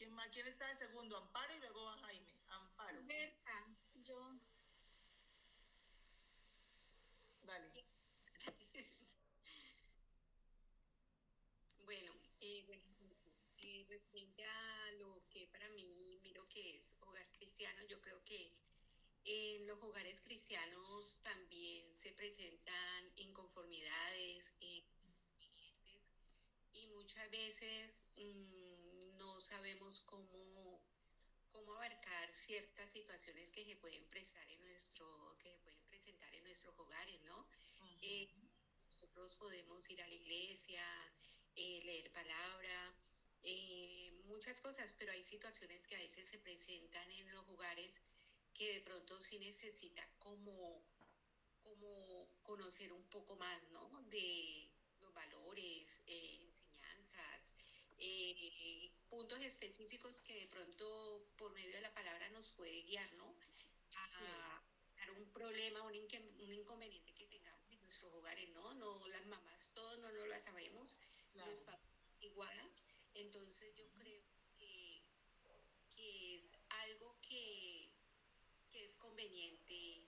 ¿Quién más? ¿Quién está de segundo? Amparo y luego va Jaime. Amparo. Berta, yo. Dale. Bueno, referente a lo que para mí miro que es hogar cristiano, yo creo que en los hogares cristianos también se presentan inconformidades, inconvenientes, y muchas veces no sabemos cómo abarcar ciertas situaciones que se pueden que se pueden presentar en nuestros hogares, ¿no? Uh-huh. Nosotros podemos ir a la iglesia, leer palabra, muchas cosas, pero hay situaciones que a veces se presentan en los hogares que de pronto sí necesita como conocer un poco más, ¿no? De los valores, enseñanzas, puntos específicos que de pronto por medio de la palabra nos puede guiar, ¿no? Sí. A dar un problema, un inconveniente que tengamos en nuestros hogares, ¿no? No, las mamás, todos no lo sabemos, los Claro. papás igual. Entonces yo creo que es algo que es conveniente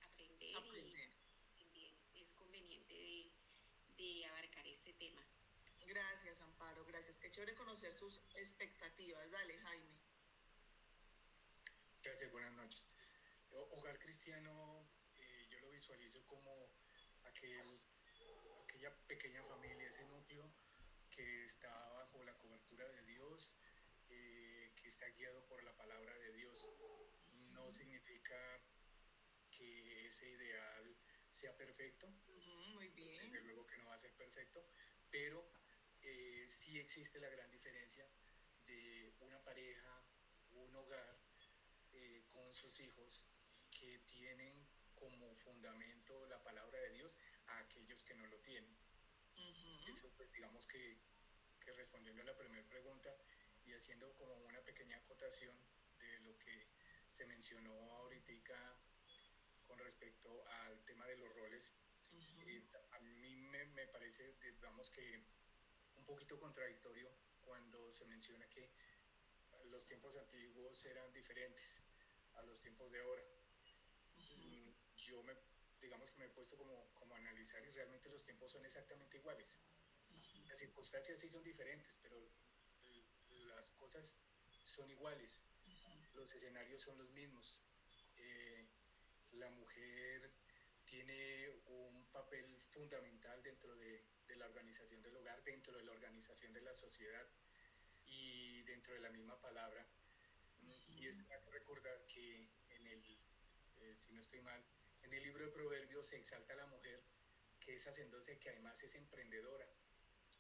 aprender y Aprender. también es conveniente de abarcar este tema. Gracias, Amparo. Gracias. Qué chévere conocer sus expectativas. Dale, Jaime. Gracias, buenas noches. Hogar cristiano, yo lo visualizo como aquella pequeña familia, ese núcleo que está bajo la cobertura de Dios, que está guiado por la palabra de Dios. No significa que ese ideal sea perfecto. Muy bien. Desde luego que no va a ser perfecto, pero sí existe la gran diferencia de una pareja, un hogar con sus hijos que tienen como fundamento la palabra de Dios a aquellos que no lo tienen. Eso pues digamos que respondiendo a la primera pregunta y haciendo como una pequeña acotación de lo que se mencionó ahorita con respecto al tema de los roles, a mí me parece, digamos que un poquito contradictorio cuando se menciona que los tiempos antiguos eran diferentes a los tiempos de ahora. Yo digamos que me he puesto como a analizar y realmente los tiempos son exactamente iguales. Las circunstancias sí son diferentes, pero las cosas son iguales. Los escenarios son los mismos. La mujer tiene un papel fundamental dentro de la organización del hogar, dentro de la organización de la sociedad y dentro de la misma palabra. Y esto me hace recordar que si no estoy mal, en el libro de Proverbios se exalta a la mujer que es hacendosa y que además es emprendedora.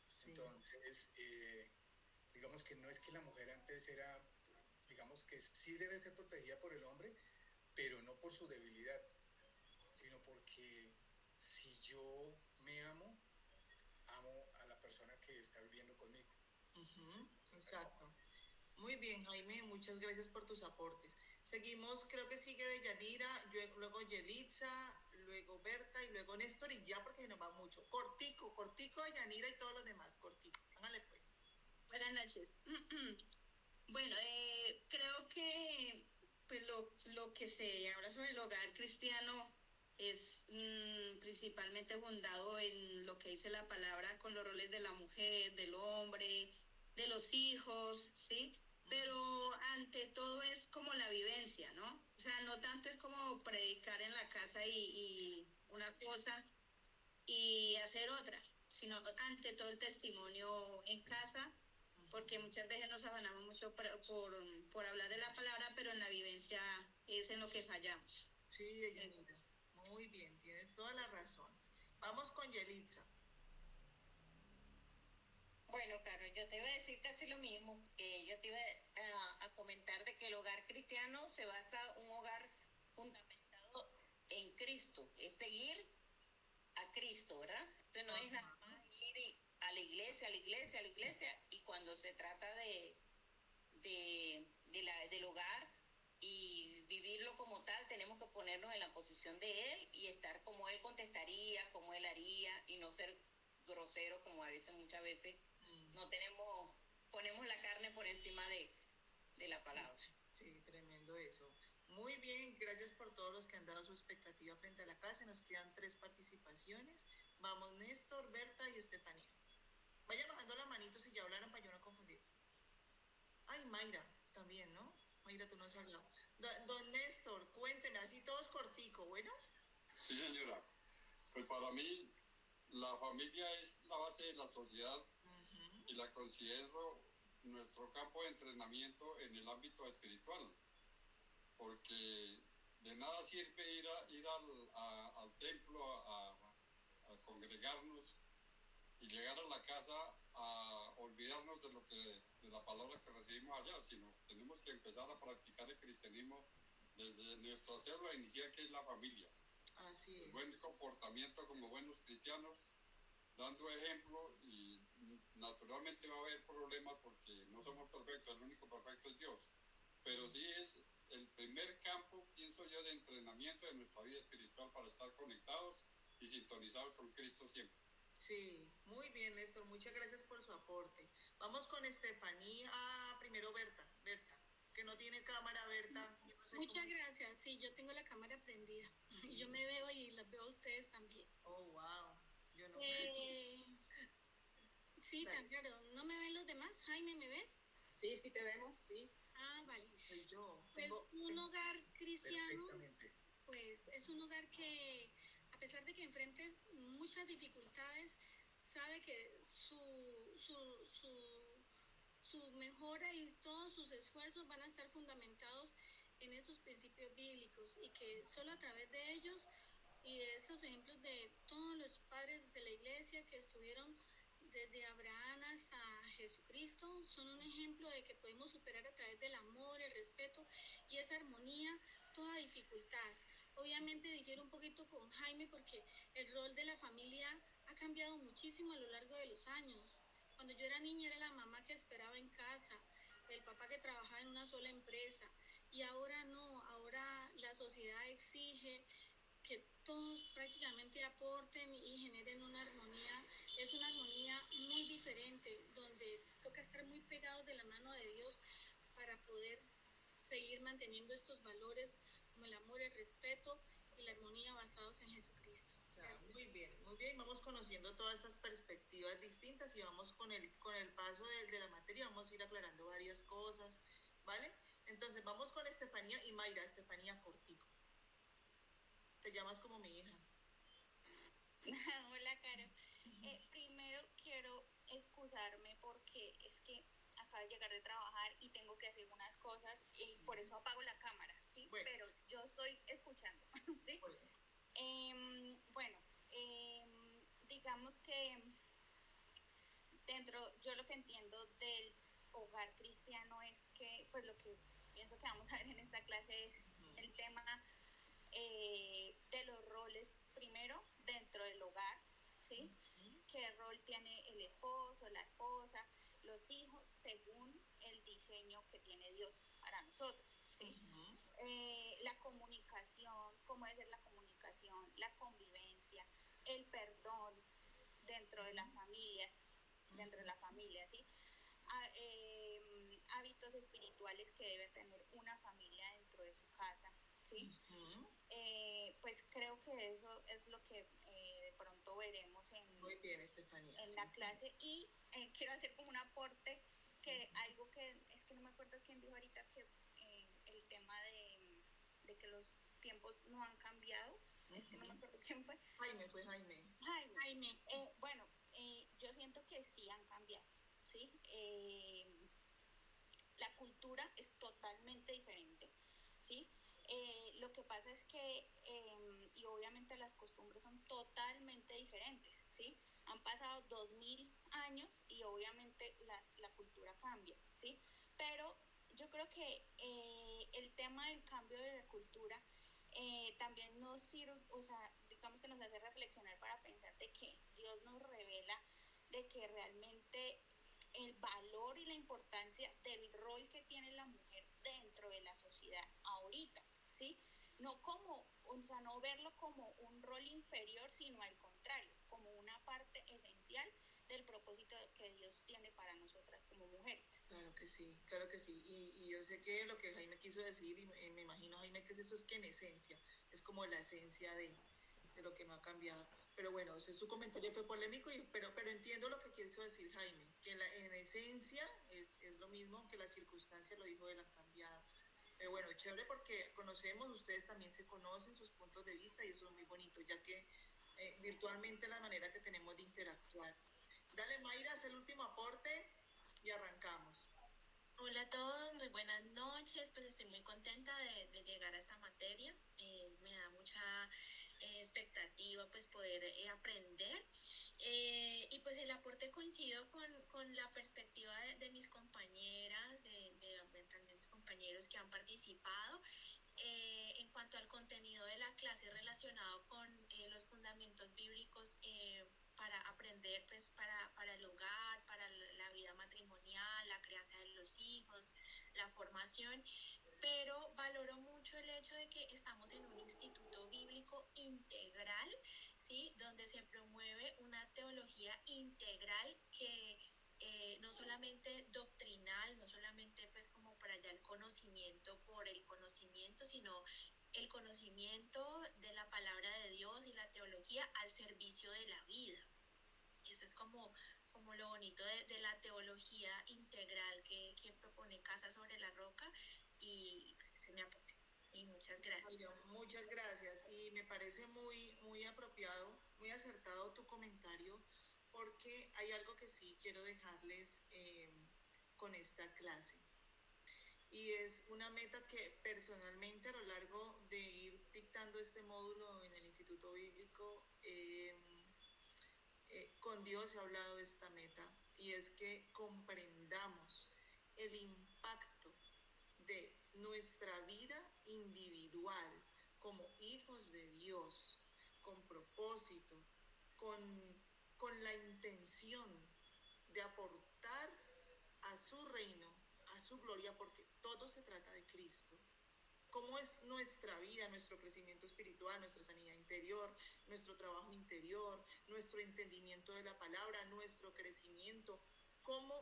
Sí. Entonces, digamos que no es que la mujer antes era, digamos que sí debe ser protegida por el hombre, pero no por su debilidad, sino porque si yo me amo a la persona que está viviendo conmigo. Exacto. Muy bien, Jaime, muchas gracias por tus aportes. Seguimos, creo que sigue de Yanira, luego Yelitza, luego Berta y luego Néstor y ya porque nos va mucho. Cortico de Yanira y todos los demás, cortico. Hágale pues. Buenas noches. Bueno, creo que pues lo que se habla sobre el hogar cristiano es principalmente fundado en lo que dice la palabra con los roles de la mujer, del hombre, de los hijos, ¿sí? Pero ante todo es como la vivencia, ¿no? O sea, no tanto es como predicar en la casa y una cosa y hacer otra, sino ante todo el testimonio en casa, porque muchas veces nos afanamos mucho por hablar de la palabra, pero en la vivencia es en lo que fallamos. Sí, Yanira, muy bien, tienes toda la razón. Vamos con Yelitza. Bueno, Carlos, yo te iba a decir casi lo mismo, que yo te iba a comentar de que el hogar cristiano se basa un hogar fundamentado en Cristo, es seguir a Cristo, ¿verdad? Entonces no es nada más ir a la iglesia, y cuando se trata del hogar y vivirlo como tal, tenemos que ponernos en la posición de Él y estar como Él contestaría, como Él haría, y no ser grosero como a veces, muchas veces, ponemos la carne por encima de de la palabra. Sí, tremendo eso. Muy bien, gracias por todos los que han dado su expectativa frente a la clase. Nos quedan 3 participaciones. Vamos, Néstor, Berta y Estefanía. Vayan bajando la manito si ya hablaron para yo no confundir. Ay, Mayra, también, ¿no? Mayra, tú no has hablado. Don Néstor, cuénteme, así todos cortico, ¿bueno? Sí, señora. Pues para mí, la familia es la base de la sociedad y la considero nuestro campo de entrenamiento en el ámbito espiritual, porque de nada sirve ir al templo a congregarnos y llegar a la casa a olvidarnos de la palabra que recibimos allá, sino tenemos que empezar a practicar el cristianismo desde nuestra célula inicial, que es la familia. Así es. El buen comportamiento como buenos cristianos, dando ejemplo, y naturalmente va a haber problemas porque no somos perfectos, el único perfecto es Dios, pero sí es el primer campo, pienso yo, de entrenamiento de nuestra vida espiritual para estar conectados y sintonizados con Cristo siempre. Sí, muy bien, Néstor, muchas gracias por su aporte. Vamos con Estefanía. Primero Berta, que no tiene cámara, Berta. No sé muchas gracias, sí, yo tengo la cámara prendida y yo me veo y las veo a ustedes también. Oh, wow, yo no. Sí, tan claro. ¿No me ven los demás? Jaime, ¿me ves? Sí, sí te vemos, sí. Vale. Soy yo. Pues un hogar cristiano, perfectamente. pues es un hogar que, a pesar de que enfrentes muchas dificultades, sabe que su mejora y todos sus esfuerzos van a estar fundamentados en esos principios bíblicos y que solo a través de ellos y de esos ejemplos de todos los padres de la iglesia que estuvieron desde Abraham hasta Jesucristo, son un ejemplo de que podemos superar a través del amor, el respeto y esa armonía toda dificultad. Obviamente difiere un poquito con Jaime porque el rol de la familia ha cambiado muchísimo a lo largo de los años. Cuando yo era niña era la mamá que esperaba en casa, el papá que trabajaba en una sola empresa, y ahora no, ahora la sociedad exige que todos prácticamente aporten y generen una armonía. Es una armonía muy diferente, donde toca estar muy pegados de la mano de Dios para poder seguir manteniendo estos valores como el amor, el respeto y la armonía basados en Jesucristo. Muy bien, muy bien. Vamos conociendo todas estas perspectivas distintas y vamos con el paso de la materia, vamos a ir aclarando varias cosas, ¿vale? Entonces vamos con Estefanía y Mayra. Estefanía, cortico. Te llamas como mi hija. Hola, Caro. Primero quiero excusarme porque es que acabo de llegar de trabajar y tengo que hacer unas cosas y por eso apago la cámara, ¿sí? Bueno. Pero yo estoy escuchando, ¿sí? Bueno, digamos que yo lo que entiendo del hogar cristiano es que, pues lo que pienso que vamos a ver en esta clase es el tema de los roles primero dentro del hogar, ¿sí? ¿Qué rol tiene el esposo, la esposa, los hijos según el diseño que tiene Dios para nosotros, ¿sí? La comunicación, cómo debe ser la comunicación, la convivencia, el perdón dentro de las familias, ¿sí? Hábitos espirituales que debe tener una familia dentro de su casa, ¿sí? Pues creo que eso es lo que de pronto veremos muy bien, Estefanía, en la clase. Y quiero hacer como un aporte que algo que es que no me acuerdo quién dijo ahorita que el tema de que los tiempos no han cambiado, es que no me acuerdo quién fue. Jaime. Bueno, yo siento que sí han cambiado, ¿sí? La cultura es totalmente diferente, ¿sí? Lo que pasa es que, y obviamente las costumbres son totalmente diferentes, ¿sí? Han pasado 2000 años y obviamente la cultura cambia, ¿sí? Pero yo creo que el tema del cambio de la cultura también nos sirve, o sea, digamos que nos hace reflexionar para pensar de que Dios nos revela de que realmente el valor y la importancia del rol que tiene la mujer dentro de la sociedad ahorita, ¿sí? No no verlo como un rol inferior, sino al contrario, como una parte esencial del propósito que Dios tiene para nosotras como mujeres. Claro que claro que sí. Y yo sé que lo que Jaime quiso decir, y me imagino, Jaime, que es eso, es que en esencia, es como la esencia de lo que no ha cambiado. Pero bueno, ese su comentario fue polémico, pero entiendo lo que quiso decir Jaime, que en esencia es lo mismo, que las circunstancias, lo dijo él, han cambiado. Pero bueno, chévere porque conocemos, ustedes también se conocen sus puntos de vista y eso es muy bonito, ya que virtualmente es la manera que tenemos de interactuar. Dale, Mayra, haz el último aporte y arrancamos. Hola a todos, muy buenas noches. Pues estoy muy contenta de llegar a esta materia. Me da mucha expectativa pues poder aprender. Y pues el aporte coincido con la perspectiva de mis compañeras, también mis compañeros que han participado. En cuanto al contenido de la clase relacionado con los fundamentos bíblicos para aprender pues para el hogar, para la vida matrimonial, la crianza de los hijos, la formación, pero valoro mucho el hecho de que estamos en un instituto bíblico integral, ¿sí? Donde se promueve una teología integral que no solamente doctrinal, no solamente pues como para allá el conocimiento por el conocimiento, sino el conocimiento de la palabra de Dios y la teología al servicio de la vida. Eso es como lo bonito de la teología integral que propone Casa sobre la Roca, y pues ese es mi aporte. Y muchas gracias. Muchas gracias. Y me parece muy apropiado, muy acertado tu comentario, porque hay algo que sí quiero dejarles con esta clase. Y es una meta que personalmente a lo largo de ir dictando este módulo en el Instituto Bíblico, con Dios he hablado de esta meta, y es que comprendamos el impacto de nuestra vida individual como hijos de Dios, con propósito, con la intención de aportar a su reino, a su gloria, porque todo se trata de Cristo. ¿Cómo es nuestra vida, nuestro crecimiento espiritual, nuestra sanidad interior, nuestro trabajo interior, nuestro entendimiento de la palabra, nuestro crecimiento? ¿Cómo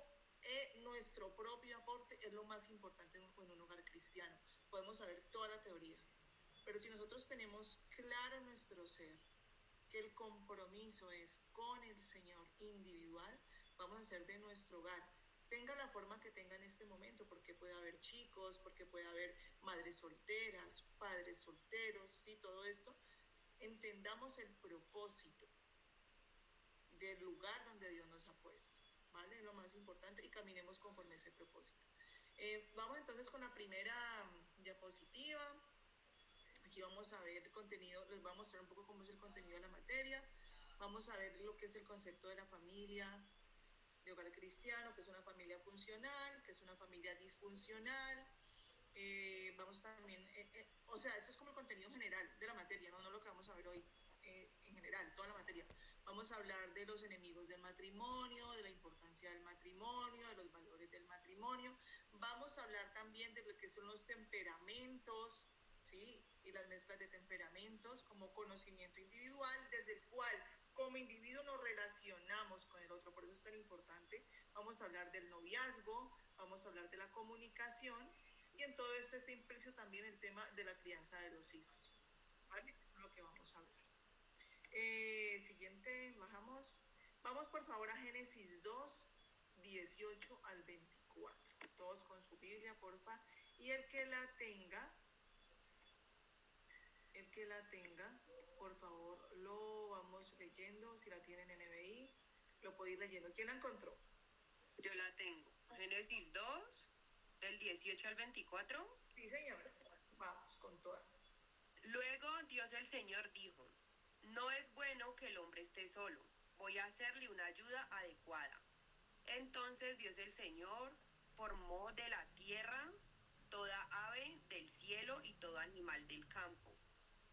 nuestro propio aporte es lo más importante en un hogar cristiano? Podemos saber toda la teoría, pero si nosotros tenemos claro en nuestro ser que el compromiso es con el Señor individual, vamos a hacer de nuestro hogar, tenga la forma que tenga en este momento, porque puede haber chicos, porque puede haber madres solteras, padres solteros, ¿sí? Todo esto, entendamos el propósito del lugar donde Dios nos ha puesto, ¿vale? Es lo más importante, y caminemos conforme a ese propósito. Vamos entonces con la primera diapositiva. Aquí vamos a ver el contenido, les voy a mostrar un poco cómo es el contenido de la materia. Vamos a ver lo que es el concepto de la familia, de hogar cristiano, que es una familia funcional, que es una familia disfuncional. Vamos también, o sea, esto es como el contenido general de la materia, no lo que vamos a ver hoy, en general, toda la materia. Vamos a hablar de los enemigos del matrimonio, de la importancia del matrimonio, de los valores del matrimonio. Vamos a hablar también de lo que son los temperamentos, ¿sí? Y las mezclas de temperamentos como conocimiento individual, desde el cual como individuo nos relacionamos con el otro, por eso es tan importante. Vamos a hablar del noviazgo, vamos a hablar de la comunicación, y en todo esto está implícito también el tema de la crianza de los hijos, ¿vale? Es lo que vamos a hablar. Siguiente, bajamos. Vamos por favor a Génesis 2, 18 al 24. Todos con su Biblia, porfa. Y el que la tenga, por favor, lo vamos leyendo. Si la tienen en NBI, lo puede ir leyendo. ¿Quién la encontró? Yo la tengo. Génesis 2, del 18 al 24. Sí, señora. Vamos con toda. Luego Dios el Señor dijo: no es bueno que el hombre esté solo. Voy a hacerle una ayuda adecuada. Entonces Dios el Señor formó de la tierra toda ave del cielo y todo animal del campo.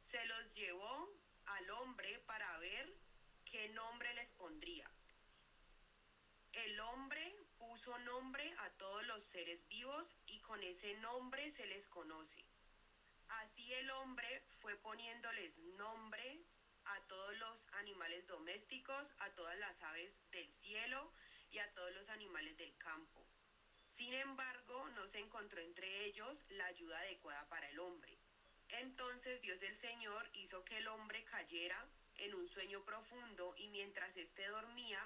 Se los llevó al hombre para ver qué nombre les pondría. El hombre puso nombre a todos los seres vivos y con ese nombre se les conoce. Así el hombre fue poniéndoles nombre a todos los animales domésticos, a todas las aves del cielo y a todos los animales del campo. Sin embargo, no se encontró entre ellos la ayuda adecuada para el hombre. Entonces Dios el Señor hizo que el hombre cayera en un sueño profundo y mientras éste dormía,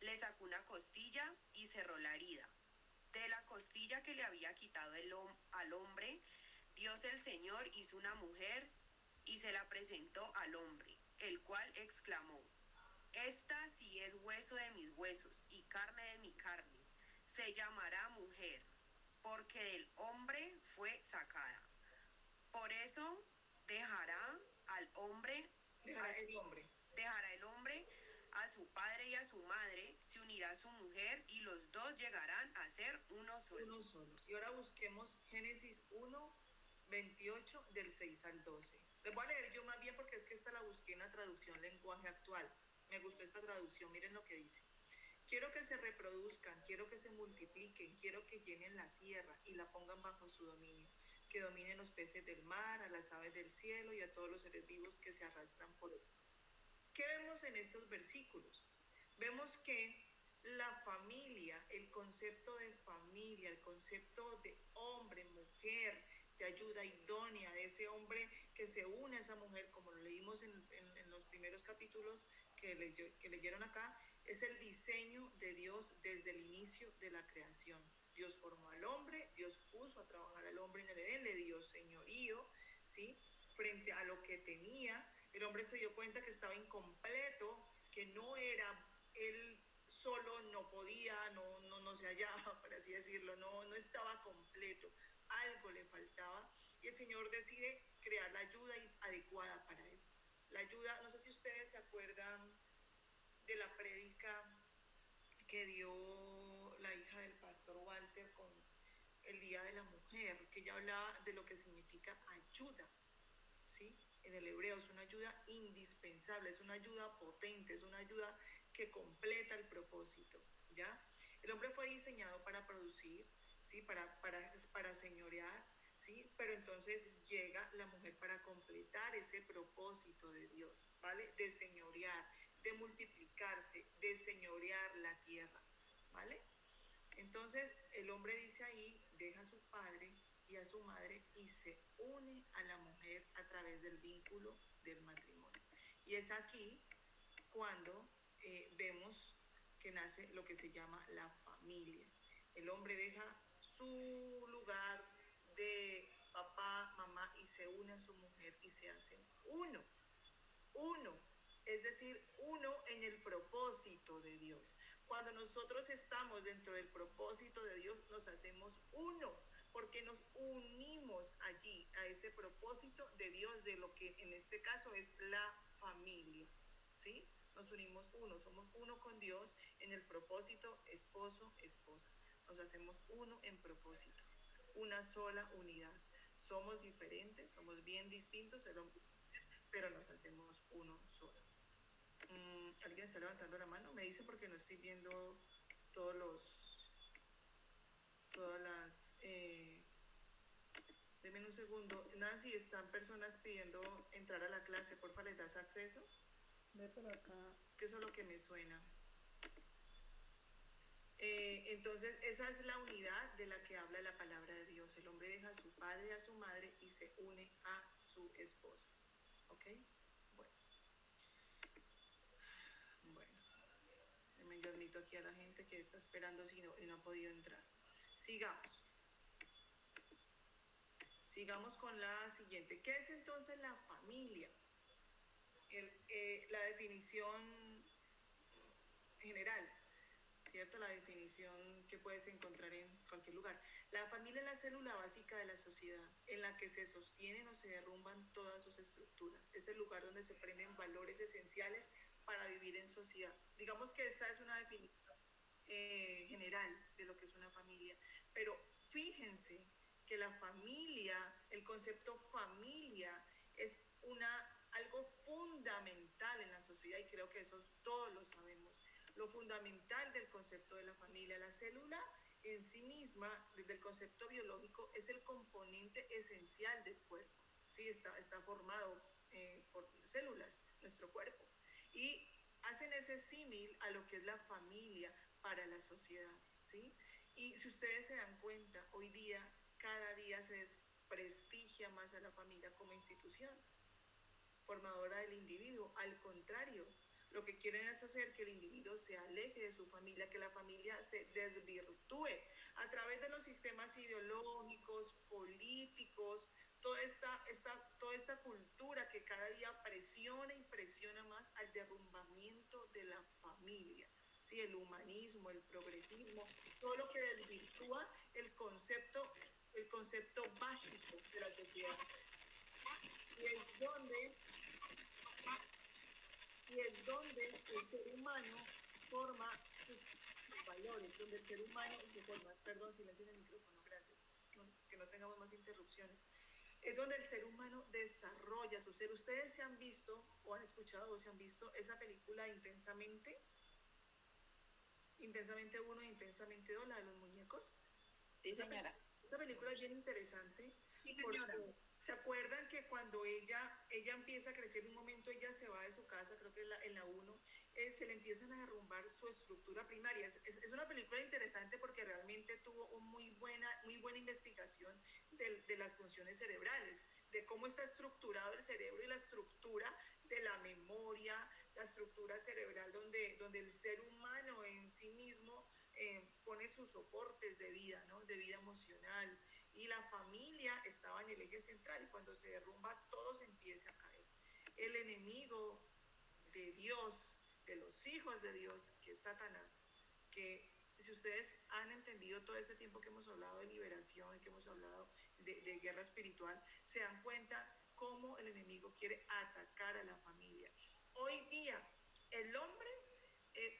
le sacó una costilla y cerró la herida. De la costilla que le había quitado al hombre, Dios el Señor hizo una mujer y se la presentó al hombre, el cual exclamó: esta sí es hueso de mis huesos y carne de mi carne. Se llamará mujer, porque del hombre fue sacada. Por eso dejará el hombre a su padre y a su madre, se unirá a su mujer y los dos llegarán a ser uno solo. Y ahora busquemos Génesis 1, 28 del 6 al 12. Les voy a leer yo más bien porque es que esta la busqué en la traducción lenguaje actual. Me gustó esta traducción, miren lo que dice. Quiero que se reproduzcan, quiero que se multipliquen, quiero que llenen la tierra y la pongan bajo su dominio, que dominen los peces del mar, a las aves del cielo y a todos los seres vivos que se arrastran por él. ¿Qué vemos en estos versículos? Vemos que la familia, el concepto de familia, el concepto de hombre, mujer, de ayuda idónea, de ese hombre que se une a esa mujer, como lo leímos en los primeros capítulos que leyeron acá, es el diseño de Dios desde el inicio de la creación. Dios formó al hombre, Dios puso a trabajar al hombre en el Edén, le dio señorío, ¿sí? Frente a lo que tenía, el hombre se dio cuenta que estaba incompleto, que no era él solo, no podía, no se hallaba, por así decirlo, no estaba completo, algo le faltaba, y el Señor decide crear la ayuda adecuada para él. La ayuda, no sé si ustedes se acuerdan de la prédica que dio la hija del pastor Walter con el Día de la Mujer, que ella hablaba de lo que significa ayuda, ¿sí? En el hebreo es una ayuda indispensable, es una ayuda potente, es una ayuda que completa el propósito, ¿ya? El hombre fue diseñado para producir, ¿sí? Para señorear, ¿sí? Pero entonces llega la mujer para completar ese propósito de Dios, ¿vale? De señorear, de multiplicarse, de señorear la tierra, ¿vale? Entonces el hombre dice ahí, deja a su padre y a su madre y se une a la mujer a través del vínculo del matrimonio. Y es aquí cuando vemos que nace lo que se llama la familia. El hombre deja su lugar de papá, mamá y se une a su mujer y se hacen uno, es decir, uno en el propósito de Dios. Cuando nosotros estamos dentro del propósito de Dios, nos hacemos uno, porque nos unimos allí a ese propósito de Dios, de lo que en este caso es la familia, ¿sí? Nos unimos uno, somos uno con Dios en el propósito esposo, esposa. Nos hacemos uno en propósito, una sola unidad. Somos diferentes, somos bien distintos, pero nos hacemos uno solo. ¿Alguien está levantando la mano? Me dice porque no estoy viendo todas las... denme un segundo. Nancy, están personas pidiendo entrar a la clase. Porfa, ¿les das acceso? Ve por acá. Es que eso es lo que me suena. Entonces, esa es la unidad de la que habla la palabra de Dios. El hombre deja a su padre y a su madre y se une a su esposa. ¿Ok? Bueno, yo admito aquí a la gente que está esperando y no ha podido entrar. Sigamos con la siguiente. ¿Qué es entonces la familia? La definición general, ¿cierto? La definición que puedes encontrar en cualquier lugar. La familia es la célula básica de la sociedad, en la que se sostienen o se derrumban todas sus estructuras. Es el lugar donde se prenden valores esenciales para vivir en sociedad. Digamos que esta es una definición general de lo que es una familia, pero fíjense que la familia, el concepto familia es algo fundamental en la sociedad y creo que eso todos lo sabemos. Lo fundamental del concepto de la familia, la célula en sí misma, desde el concepto biológico, es el componente esencial del cuerpo, ¿sí? Está formado por células, nuestro cuerpo, y hacen ese símil a lo que es la familia para la sociedad, ¿sí? Y si ustedes se dan cuenta, hoy día, cada día se desprestigia más a la familia como institución formadora del individuo. Al contrario, lo que quieren es hacer que el individuo se aleje de su familia, que la familia se desvirtúe a través de los sistemas ideológicos, políticos, toda esta cultura que cada día presiona y presiona más al derrumbamiento de la familia. Sí, el humanismo, el progresismo, todo lo que desvirtúa el concepto básico de la sociedad. Y es donde el ser humano forma sus valores, donde el ser humano se forma, perdón, silencio en el micrófono, gracias, que no tengamos más interrupciones, es donde el ser humano desarrolla su ser. Ustedes se han visto, o han escuchado, o se han visto esa película Intensamente 1 e Intensamente 2, la de los muñecos. Sí, señora. Esa película es bien interesante, Sí, porque señora. ¿se acuerdan que cuando ella empieza a crecer, de un momento ella se va de su casa, creo que en la 1, se le empiezan a derrumbar su estructura primaria? Es una película interesante porque realmente tuvo una muy buena investigación de las funciones cerebrales, de cómo está estructurado el cerebro y la estructura de la memoria, la estructura cerebral donde el ser humano en sí mismo pone sus soportes de vida, ¿no? De vida emocional. Y la familia estaba en el eje central, y cuando se derrumba todo se empieza a caer. El enemigo de Dios, de los hijos de Dios, que es Satanás, que si ustedes han entendido todo este tiempo que hemos hablado de liberación, que hemos hablado de guerra espiritual, se dan cuenta cómo el enemigo quiere atacar a la familia. Hoy día el hombre,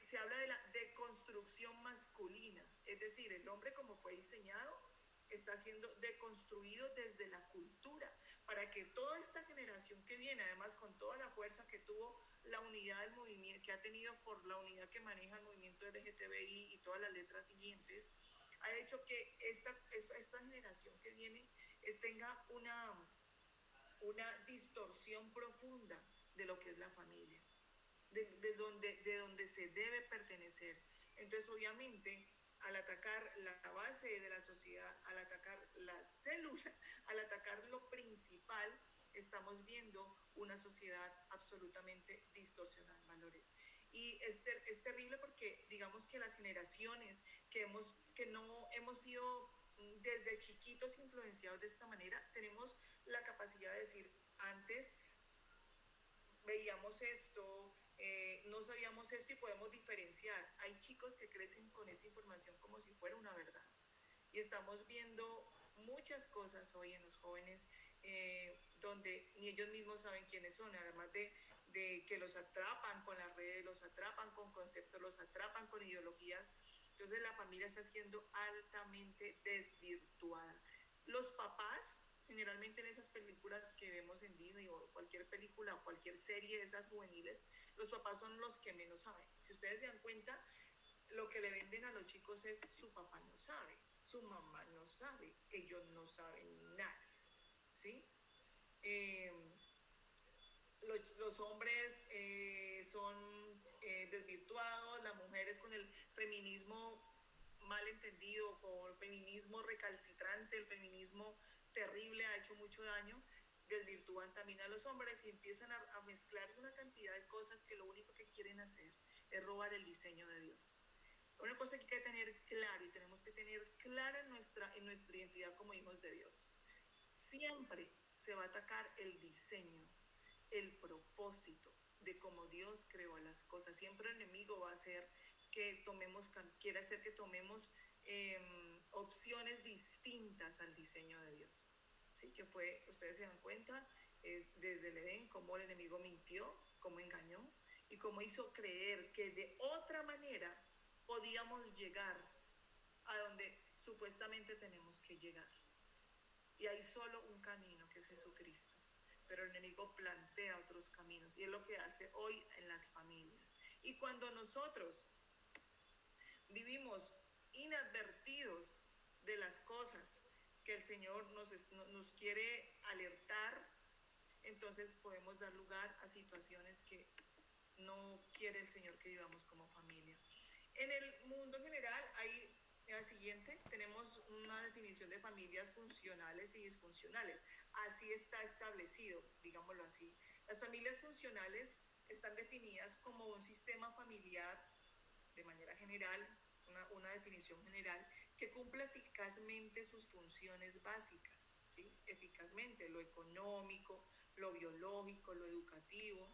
se habla de la deconstrucción masculina, es decir, el hombre como fue diseñado está siendo deconstruido desde la cultura, para que toda esta generación que viene, además con toda la fuerza que tuvo la unidad del movimiento, que ha tenido por la unidad que maneja el movimiento LGTBI y todas las letras siguientes, ha hecho que esta generación que viene tenga una distorsión profunda de lo que es la familia, de donde se debe pertenecer. Entonces, obviamente, al atacar la base de la sociedad, al atacar la célula, al atacar lo principal, estamos viendo una sociedad absolutamente distorsionada en valores. Y es terrible porque digamos que las generaciones que no hemos sido desde chiquitos influenciados de esta manera, tenemos la capacidad de decir, antes veíamos esto, no sabíamos esto, y podemos diferenciar. Hay chicos que crecen con esa información como si fuera una verdad. Y estamos viendo muchas cosas hoy en los jóvenes donde ni ellos mismos saben quiénes son, además de que los atrapan con las redes, los atrapan con conceptos, los atrapan con ideologías. Entonces la familia está siendo altamente desvirtuada. Los papás, generalmente en esas películas que vemos en Disney o cualquier película o cualquier serie de esas juveniles, los papás son los que menos saben. Si ustedes se dan cuenta, lo que le venden a los chicos es: su papá no sabe, su mamá no sabe, ellos no saben nada, ¿sí? Los hombres son desvirtuados, las mujeres con el feminismo mal entendido, con el feminismo recalcitrante, el feminismo terrible, ha hecho mucho daño, desvirtúan también a los hombres y empiezan a mezclarse una cantidad de cosas que lo único que quieren hacer es robar el diseño de Dios. Una cosa que hay que tener claro, y tenemos que tener clara en nuestra identidad como hijos de Dios: siempre se va a atacar el diseño, el propósito de cómo Dios creó las cosas. Siempre el enemigo va a hacer que quiere hacer que tomemos opciones distintas al diseño de Dios. ¿Sí? Que fue, ustedes se dan cuenta, es desde el Edén cómo el enemigo mintió, cómo engañó y cómo hizo creer que de otra manera podíamos llegar a donde supuestamente tenemos que llegar. Y hay solo un camino, que es Jesucristo. Pero el enemigo plantea otros caminos, y es lo que hace hoy en las familias. Y cuando nosotros vivimos inadvertidos de las cosas que el Señor nos quiere alertar, entonces podemos dar lugar a situaciones que no quiere el Señor que vivamos como familia. En el mundo general hay En la siguiente tenemos una definición de familias funcionales y disfuncionales. Así está establecido, digámoslo así. Las familias funcionales están definidas como un sistema familiar de manera general, una definición general, que cumple eficazmente sus funciones básicas, ¿sí? Eficazmente, lo económico, lo biológico, lo educativo,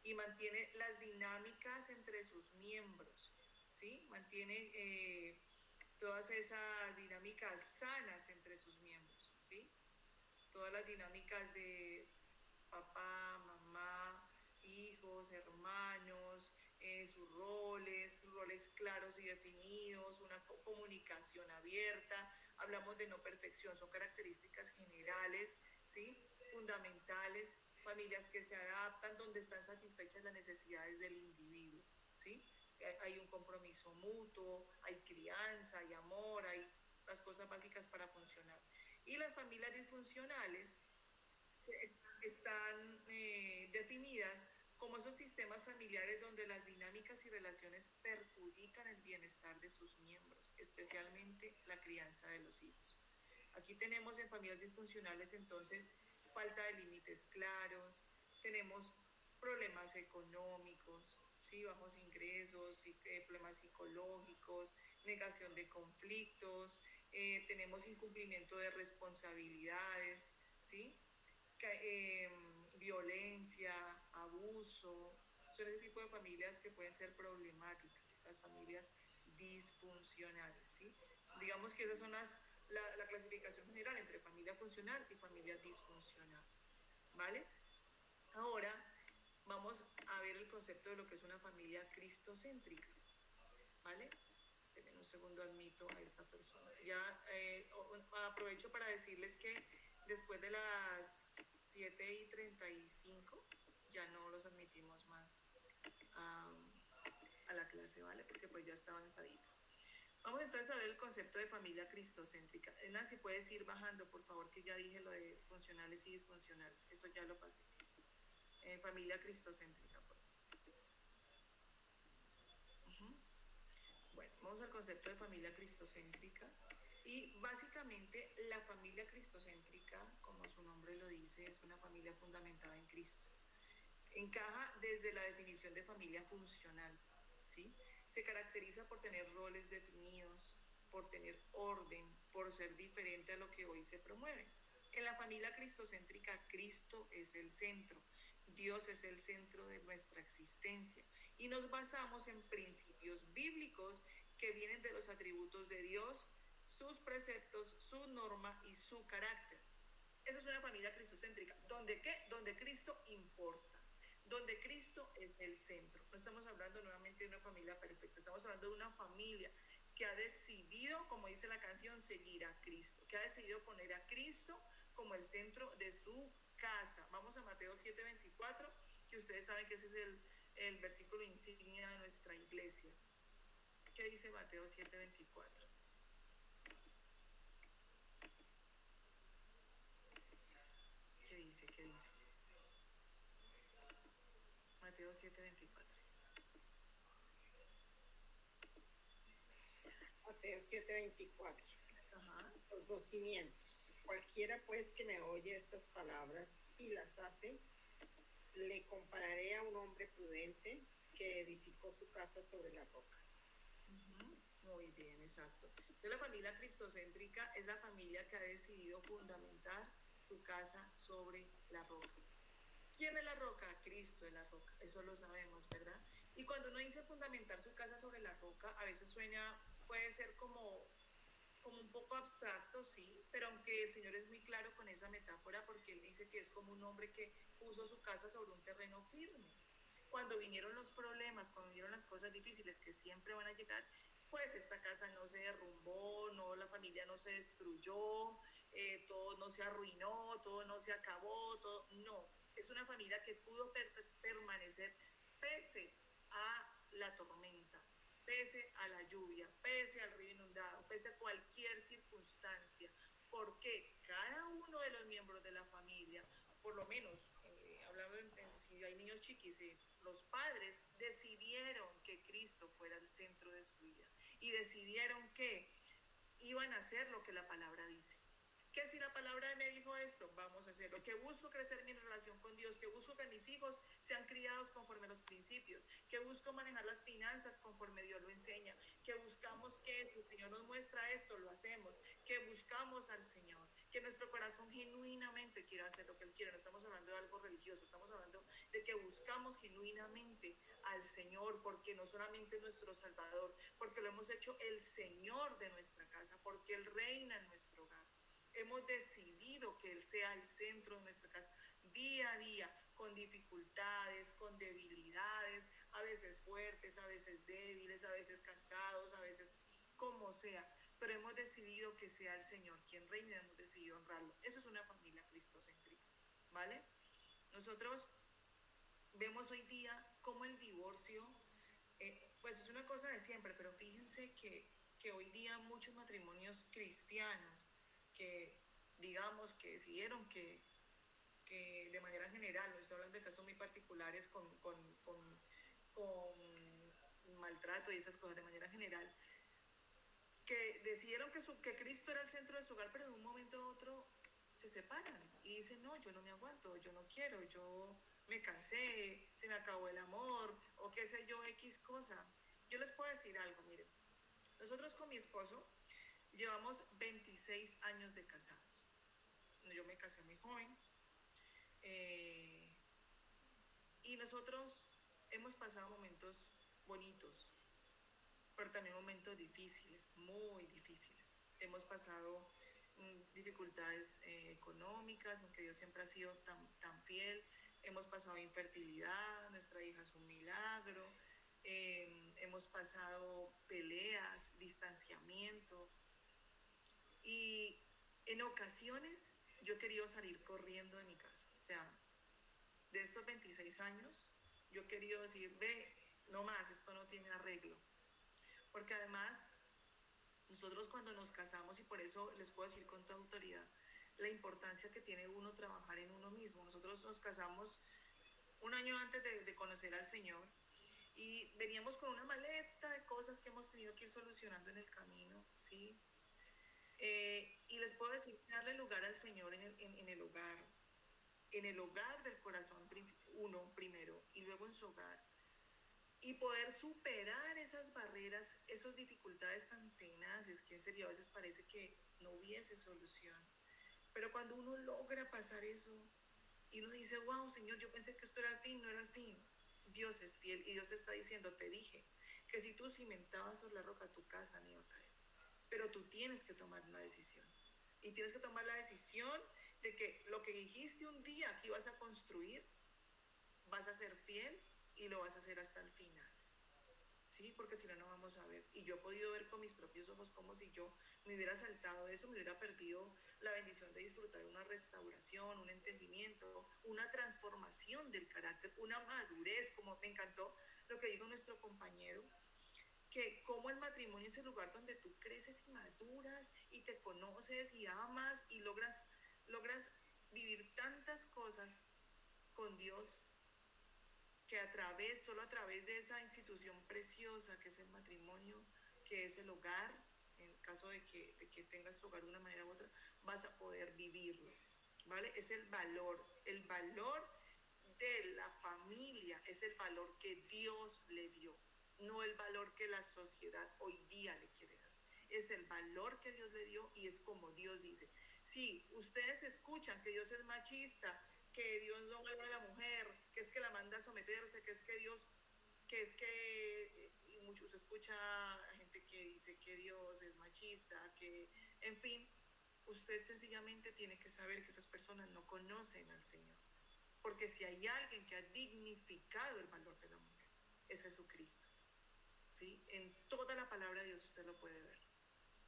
y mantiene las dinámicas entre sus miembros, ¿sí? Mantiene todas esas dinámicas sanas entre sus miembros, ¿sí? Todas las dinámicas de papá, mamá, hijos, hermanos, sus roles claros y definidos, una comunicación abierta. Hablamos de no perfección, son características generales, ¿sí? Fundamentales, familias que se adaptan, donde están satisfechas las necesidades del individuo, ¿sí? Hay un compromiso mutuo, hay crianza, hay amor, hay las cosas básicas para funcionar. Y las familias disfuncionales están definidas como esos sistemas familiares donde las dinámicas y relaciones perjudican el bienestar de sus miembros, especialmente la crianza de los hijos. Aquí tenemos en familias disfuncionales entonces falta de límites claros, tenemos problemas económicos, ¿sí? Bajos ingresos, problemas psicológicos, negación de conflictos, tenemos incumplimiento de responsabilidades, ¿sí? Violencia, abuso, son ese tipo de familias que pueden ser problemáticas, las familias disfuncionales, ¿sí? Digamos que esas son la clasificación general entre familia funcional y familia disfuncional, ¿vale? Ahora vamos a ver el concepto de lo que es una familia cristocéntrica, ¿vale? Denme un segundo, admito a esta persona. Ya aprovecho para decirles que después de las 7:35 ya no los admitimos más a la clase, ¿vale? Porque pues ya está avanzadita. Vamos entonces a ver el concepto de familia cristocéntrica. Nancy, puedes ir bajando, por favor, que ya dije lo de funcionales y disfuncionales. Eso ya lo pasé. Familia cristocéntrica, por favor. Bueno, vamos al concepto de familia cristocéntrica. Y básicamente la familia cristocéntrica, como su nombre lo dice, es una familia fundamentada en Cristo. Encaja desde la definición de familia funcional, ¿sí? Se caracteriza por tener roles definidos, por tener orden, por ser diferente a lo que hoy se promueve. En la familia cristocéntrica, Cristo es el centro, Dios es el centro de nuestra existencia y nos basamos en principios bíblicos que vienen de los atributos de Dios, sus preceptos, su norma y su carácter. Esa es una familia cristocéntrica. ¿Dónde qué? Donde Cristo importa, donde Cristo es el centro. No estamos hablando nuevamente de una familia perfecta, estamos hablando de una familia que ha decidido, como dice la canción, seguir a Cristo, que ha decidido poner a Cristo como el centro de su casa. Vamos a Mateo 7:24, que ustedes saben que ese es el versículo insignia de nuestra iglesia. ¿Qué dice Mateo 7:24? ¿Qué dice? Mateo 7:24. Mateo 7:24. Los dos cimientos. Cualquiera pues que me oye estas palabras y las hace, le compararé a un hombre prudente que edificó su casa sobre la roca. Muy bien, exacto. Entonces la familia cristocéntrica es la familia que ha decidido fundamentar su casa sobre la roca. ¿Quién es la roca? Cristo es la roca, eso lo sabemos, ¿verdad? Y cuando uno dice fundamentar su casa sobre la roca, a veces puede ser como un poco abstracto, sí, pero aunque el Señor es muy claro con esa metáfora, porque Él dice que es como un hombre que puso su casa sobre un terreno firme. Cuando vinieron los problemas, cuando vinieron las cosas difíciles que siempre van a llegar, pues esta casa no se derrumbó, no, la familia no se destruyó, todo no se arruinó, todo no se acabó, todo, no. Es una familia que pudo permanecer pese a la tormenta, pese a la lluvia, pese al río inundado, pese a cualquier circunstancia, porque cada uno de los miembros de la familia, por lo menos, hablando si hay niños chiquis, los padres decidieron que Cristo fuera el centro de su vida y decidieron que iban a hacer lo que la palabra dice. Que si la palabra me dijo esto, vamos a hacerlo. Que busco crecer mi relación con Dios, que busco que mis hijos sean criados conforme a los principios, que busco manejar las finanzas conforme Dios lo enseña, que buscamos que si el Señor nos muestra esto, lo hacemos, que buscamos al Señor, que nuestro corazón genuinamente quiera hacer lo que Él quiere. No estamos hablando de algo religioso, estamos hablando de que buscamos genuinamente al Señor, porque no solamente es nuestro Salvador, porque lo hemos hecho el Señor de nuestra casa, porque Él reina en nuestro hogar. Hemos decidido que Él sea el centro de nuestra casa, día a día, con dificultades, con debilidades, a veces fuertes, a veces débiles, a veces cansados, a veces como sea. Pero hemos decidido que sea el Señor quien reine, hemos decidido honrarlo. Eso es una familia cristocéntrica, ¿vale? Nosotros vemos hoy día cómo el divorcio, pues es una cosa de siempre, pero fíjense que hoy día muchos matrimonios cristianos, que digamos que decidieron que de manera general, no estoy hablando de casos muy particulares con maltrato y esas cosas, de manera general, que decidieron que Cristo era el centro de su hogar, pero de un momento a otro se separan y dicen, no, yo no me aguanto, yo no quiero, yo me cansé, se me acabó el amor, o qué sé yo, X cosa. Yo les puedo decir algo, miren, nosotros con mi esposo llevamos 26 años de casados. Yo me casé muy joven. Y nosotros hemos pasado momentos bonitos, pero también momentos difíciles, muy difíciles. Hemos pasado dificultades económicas, aunque Dios siempre ha sido tan fiel. Hemos pasado infertilidad, nuestra hija es un milagro. Hemos pasado peleas, distanciamiento. Y en ocasiones yo he querido salir corriendo de mi casa. O sea, de estos 26 años, yo he querido decir, ve, no más, esto no tiene arreglo. Porque además, nosotros cuando nos casamos, y por eso les puedo decir con toda autoridad, la importancia que tiene uno trabajar en uno mismo. Nosotros nos casamos un año antes de conocer al Señor, y veníamos con una maleta de cosas que hemos tenido que ir solucionando en el camino, ¿sí? Y les puedo decir, darle lugar al Señor en el hogar del corazón, uno primero, y luego en su hogar, y poder superar esas barreras, esas dificultades tan tenaces que en serio a veces parece que no hubiese solución. Pero cuando uno logra pasar eso, y uno dice, wow, Señor, yo pensé que esto era el fin, no era el fin. Dios es fiel, y Dios está diciendo, te dije, que si tú cimentabas sobre la roca tu casa, no iba a caer. Pero tú tienes que tomar una decisión. Y tienes que tomar la decisión de que lo que dijiste un día que ibas a construir, vas a ser fiel y lo vas a hacer hasta el final. ¿Sí? Porque si no, no vamos a ver. Y yo he podido ver con mis propios ojos como si yo me hubiera saltado eso, me hubiera perdido la bendición de disfrutar una restauración, un entendimiento, una transformación del carácter, una madurez, como me encantó lo que dijo nuestro compañero, que como el matrimonio es el lugar donde tú creces y maduras y te conoces y amas y logras vivir tantas cosas con Dios, que solo a través de esa institución preciosa que es el matrimonio, que es el hogar, en caso de que tengas tu hogar de una manera u otra, vas a poder vivirlo, ¿vale? Es el valor de la familia, es el valor que Dios le dio, no el valor que la sociedad hoy día le quiere dar. Es el valor que Dios le dio y es como Dios dice. Si ustedes escuchan que Dios es machista, que Dios no valora a la mujer, que es que la manda a someterse, y muchos escucha a gente que dice que Dios es machista, que, en fin, usted sencillamente tiene que saber que esas personas no conocen al Señor. Porque si hay alguien que ha dignificado el valor de la mujer, es Jesucristo. ¿Sí? En toda la palabra de Dios usted lo puede ver.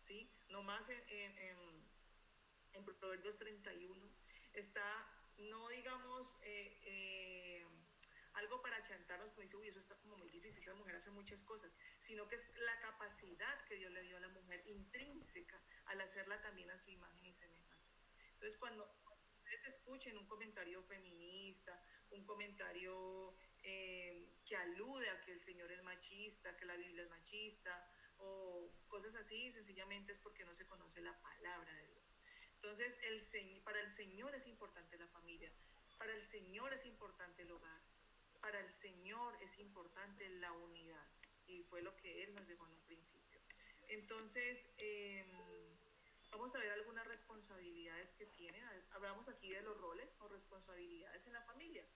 ¿Sí? Nomás en Proverbios 31 está, no digamos algo para chantarnos, como dice, uy, eso está como muy difícil, que la mujer hace muchas cosas, sino que es la capacidad que Dios le dio a la mujer intrínseca al hacerla también a su imagen y semejanza. Entonces, cuando ustedes escuchen un comentario feminista, un comentario que alude a que el Señor es machista, que la Biblia es machista, o cosas así, sencillamente es porque no se conoce la palabra de Dios. Entonces, para el Señor es importante la familia, para el Señor es importante el hogar, para el Señor es importante la unidad, y fue lo que Él nos dejó en un principio. Entonces, vamos a ver algunas responsabilidades que tienen. Hablamos aquí de los roles o responsabilidades en la familia.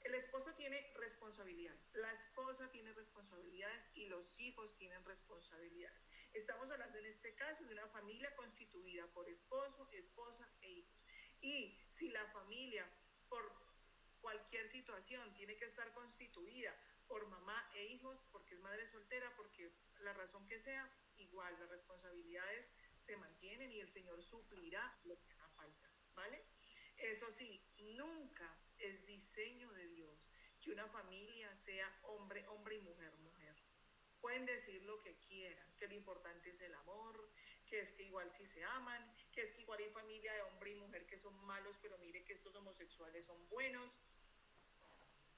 El esposo tiene responsabilidades, la esposa tiene responsabilidades y los hijos tienen responsabilidades. Estamos hablando en este caso de una familia constituida por esposo, esposa e hijos. Y si la familia, por cualquier situación, tiene que estar constituida por mamá e hijos, porque es madre soltera, porque la razón que sea, igual las responsabilidades se mantienen y el Señor suplirá lo que haga falta, ¿vale? Eso sí, nunca es diseño de Dios que una familia sea hombre, hombre y mujer, mujer. Pueden decir lo que quieran, que lo importante es el amor, que es que igual sí se aman, que es que igual hay familia de hombre y mujer que son malos, pero mire que estos homosexuales son buenos.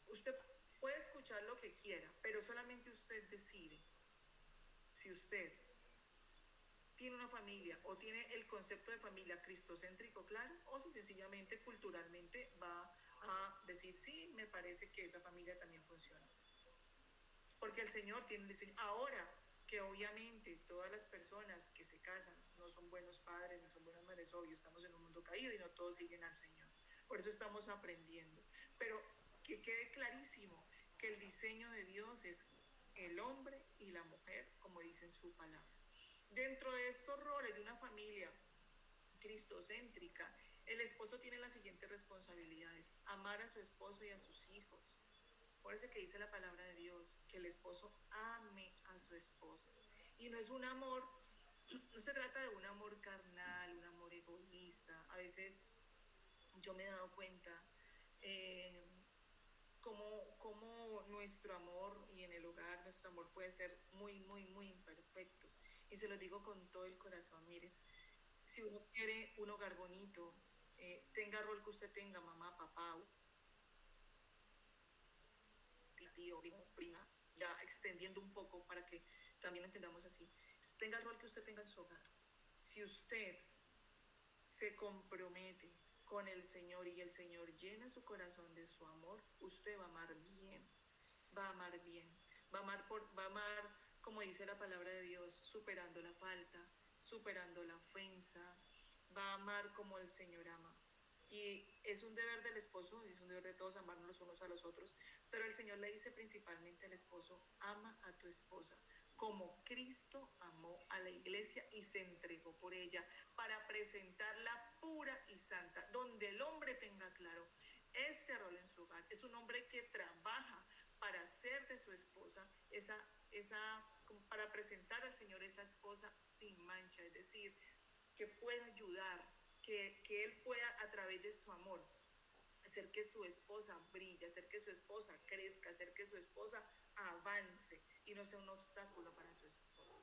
Usted puede escuchar lo que quiera, pero solamente usted decide si usted tiene una familia o tiene el concepto de familia cristocéntrico claro, o si sencillamente culturalmente va a decir, sí, me parece que esa familia también funciona. Porque el Señor tiene un diseño. Ahora que obviamente todas las personas que se casan no son buenos padres ni son buenas madres, obvio, estamos en un mundo caído y no todos siguen al Señor. Por eso estamos aprendiendo. Pero que quede clarísimo que el diseño de Dios es el hombre y la mujer, como dice en su palabra. Dentro de estos roles de una familia cristocéntrica, el esposo tiene las siguientes responsabilidades: amar a su esposa y a sus hijos. Por eso que dice la palabra de Dios, que el esposo ame a su esposa. Y no es un amor, no se trata de un amor carnal, un amor egoísta. A veces yo me he dado cuenta cómo nuestro amor, y en el hogar nuestro amor puede ser muy, muy, muy imperfecto. Y se lo digo con todo el corazón. Mire, si uno quiere un hogar bonito, tenga el rol que usted tenga, mamá, papá, tío, prima, ya extendiendo un poco para que también lo entendamos así, tenga el rol que usted tenga en su hogar. Si usted se compromete con el Señor y el Señor llena su corazón de su amor, usted va a amar bien, va a amar bien, va a amar, como dice la palabra de Dios, superando la falta, superando la ofensa, va a amar como el Señor ama. Y es un deber del esposo, es un deber de todos amarnos los unos a los otros, pero el Señor le dice principalmente al esposo: ama a tu esposa como Cristo amó a la iglesia y se entregó por ella para presentarla pura y santa, donde el hombre tenga claro este rol en su hogar. Es un hombre que trabaja para hacer de su esposa para presentar al Señor esa esposa sin mancha, es decir, que pueda ayudar, que él pueda, a través de su amor, hacer que su esposa brille, hacer que su esposa crezca, hacer que su esposa avance y no sea un obstáculo para su esposa,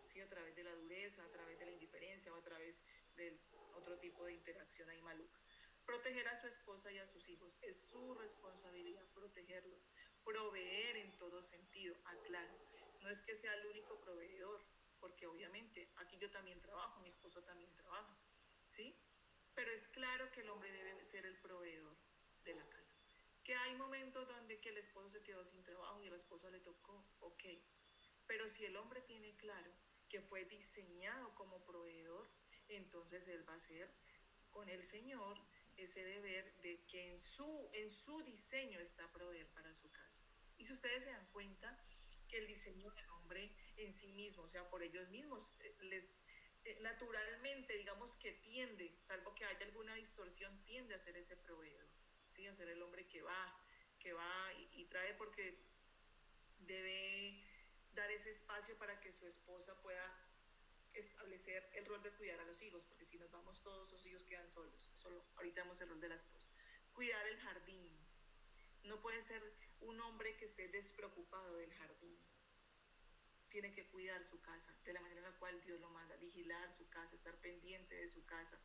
¿sí? A través de la dureza, a través de la indiferencia o a través de otro tipo de interacción ahí maluca. Proteger a su esposa y a sus hijos es su responsabilidad, protegerlos, proveer en todo sentido. Aclaro, no es que sea el único proveedor, porque obviamente aquí yo también trabajo, mi esposo también trabaja, ¿sí? Pero es claro que el hombre debe ser el proveedor de la casa. Que hay momentos donde que el esposo se quedó sin trabajo y a la esposa le tocó, ok. Pero si el hombre tiene claro que fue diseñado como proveedor, entonces él va a hacer con el Señor ese deber de que en su diseño está proveer para su casa. Y si ustedes se dan cuenta que el diseño del hombre en sí mismo, o sea, por ellos mismos, naturalmente, digamos que tiende, salvo que haya alguna distorsión, tiende a ser ese proveedor, ¿sí? A ser el hombre que va y trae, porque debe dar ese espacio para que su esposa pueda establecer el rol de cuidar a los hijos, porque si nos vamos todos, los hijos quedan solos. Ahorita vemos el rol de la esposa. Cuidar el jardín. No puede ser un hombre que esté despreocupado del jardín. Tiene que cuidar su casa de la manera en la cual Dios lo manda, vigilar su casa, estar pendiente de su casa.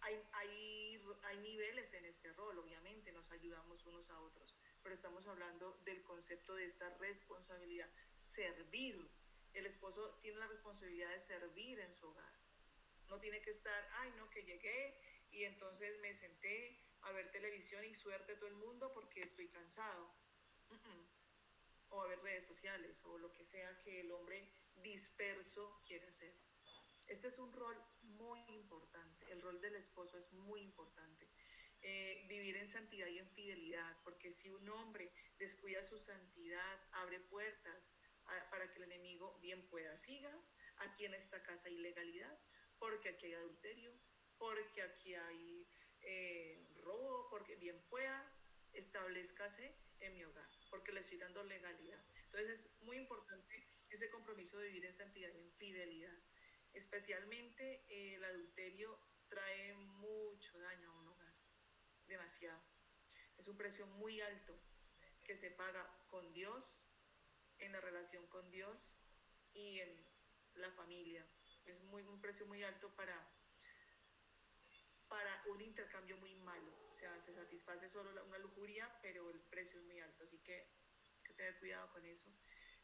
Hay niveles en este rol, obviamente, nos ayudamos unos a otros, pero estamos hablando del concepto de esta responsabilidad, servir El esposo tiene la responsabilidad de servir en su hogar. No tiene que estar, ay, no, que llegué y entonces me senté a ver televisión y suerte todo el mundo porque estoy cansado. O a ver redes sociales o lo que sea que el hombre disperso quiere hacer. Este es un rol muy importante. El rol del esposo es muy importante. Vivir en santidad y en fidelidad, porque si un hombre descuida su santidad, abre puertas para que el enemigo bien pueda siga. Aquí en esta casa hay ilegalidad, porque aquí hay adulterio, porque aquí hay robo, porque bien pueda establezcase en mi hogar, porque le estoy dando legalidad. Entonces es muy importante ese compromiso de vivir en santidad y en fidelidad. Especialmente el adulterio trae mucho daño a un hogar, demasiado. Es un precio muy alto que se paga con Dios, en la relación con Dios y en la familia. Es un precio muy alto para un intercambio muy malo. O sea, se satisface solo una lujuria, pero el precio es muy alto. Así que hay que tener cuidado con eso.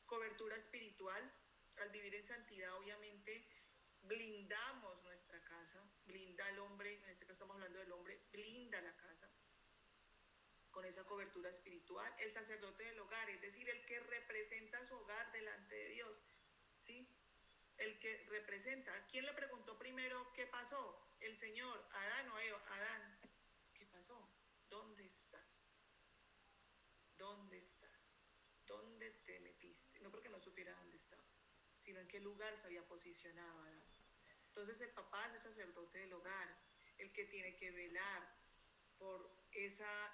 Cobertura espiritual. Al vivir en santidad, obviamente, blindamos nuestra casa, blinda al hombre, en este caso estamos hablando del hombre, blinda la casa con esa cobertura espiritual. El sacerdote del hogar, es decir, el que representa su hogar delante de Dios, ¿sí? El que representa. ¿Quién le preguntó primero qué pasó? El Señor, Adán o Eva. Adán, ¿qué pasó? ¿Dónde estás? ¿Dónde estás? ¿Dónde te metiste? No porque no supiera dónde estaba, sino en qué lugar se había posicionado Adán. Entonces el papá es el sacerdote del hogar, el que tiene que velar por esa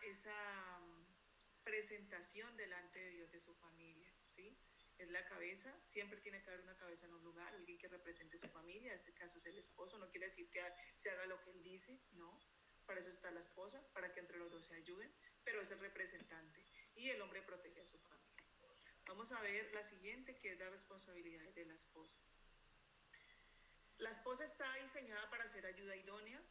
presentación delante de Dios de su familia, ¿sí? Es la cabeza, siempre tiene que haber una cabeza en un lugar, alguien que represente su familia, en este caso es el esposo, no quiere decir que se haga lo que él dice, no, para eso está la esposa, para que entre los dos se ayuden, pero es el representante y el hombre protege a su familia. Vamos a ver la siguiente, que es la responsabilidad de la esposa. La esposa está diseñada para ser ayuda idónea,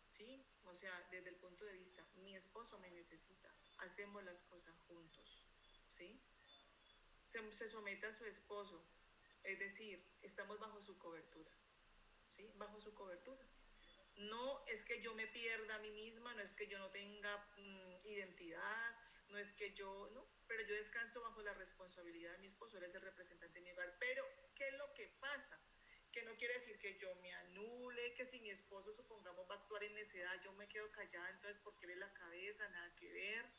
¿sí? O sea, desde el punto de vista, mi esposo me necesita, hacemos las cosas juntos, ¿sí? Se somete a su esposo, es decir, estamos bajo su cobertura, ¿sí? Bajo su cobertura. No es que yo me pierda a mí misma, no es que yo no tenga identidad, no es que yo, no, pero yo descanso bajo la responsabilidad de mi esposo, él es el representante de mi hogar. Pero, ¿qué es lo que pasa? Que no quiere decir que yo me anule, que si mi esposo, supongamos, va a actuar en necedad, yo me quedo callada, entonces porque él es la cabeza, nada que ver.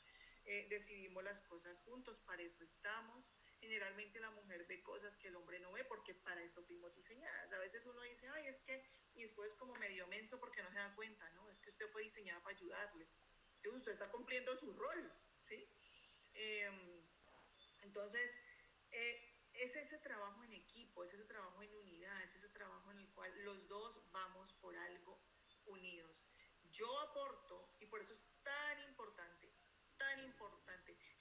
Decidimos las cosas juntos, para eso estamos. Generalmente la mujer ve cosas que el hombre no ve, porque para eso fuimos diseñadas. A veces uno dice, ay, es que mi esposo es como medio menso porque no se da cuenta, ¿no? Es que usted fue diseñada para ayudarle. Entonces usted está cumpliendo su rol, ¿sí? Entonces, es ese trabajo en equipo, es ese trabajo en unidad, es ese trabajo en el cual los dos vamos por algo unidos. Yo aporto, y por eso es tan importante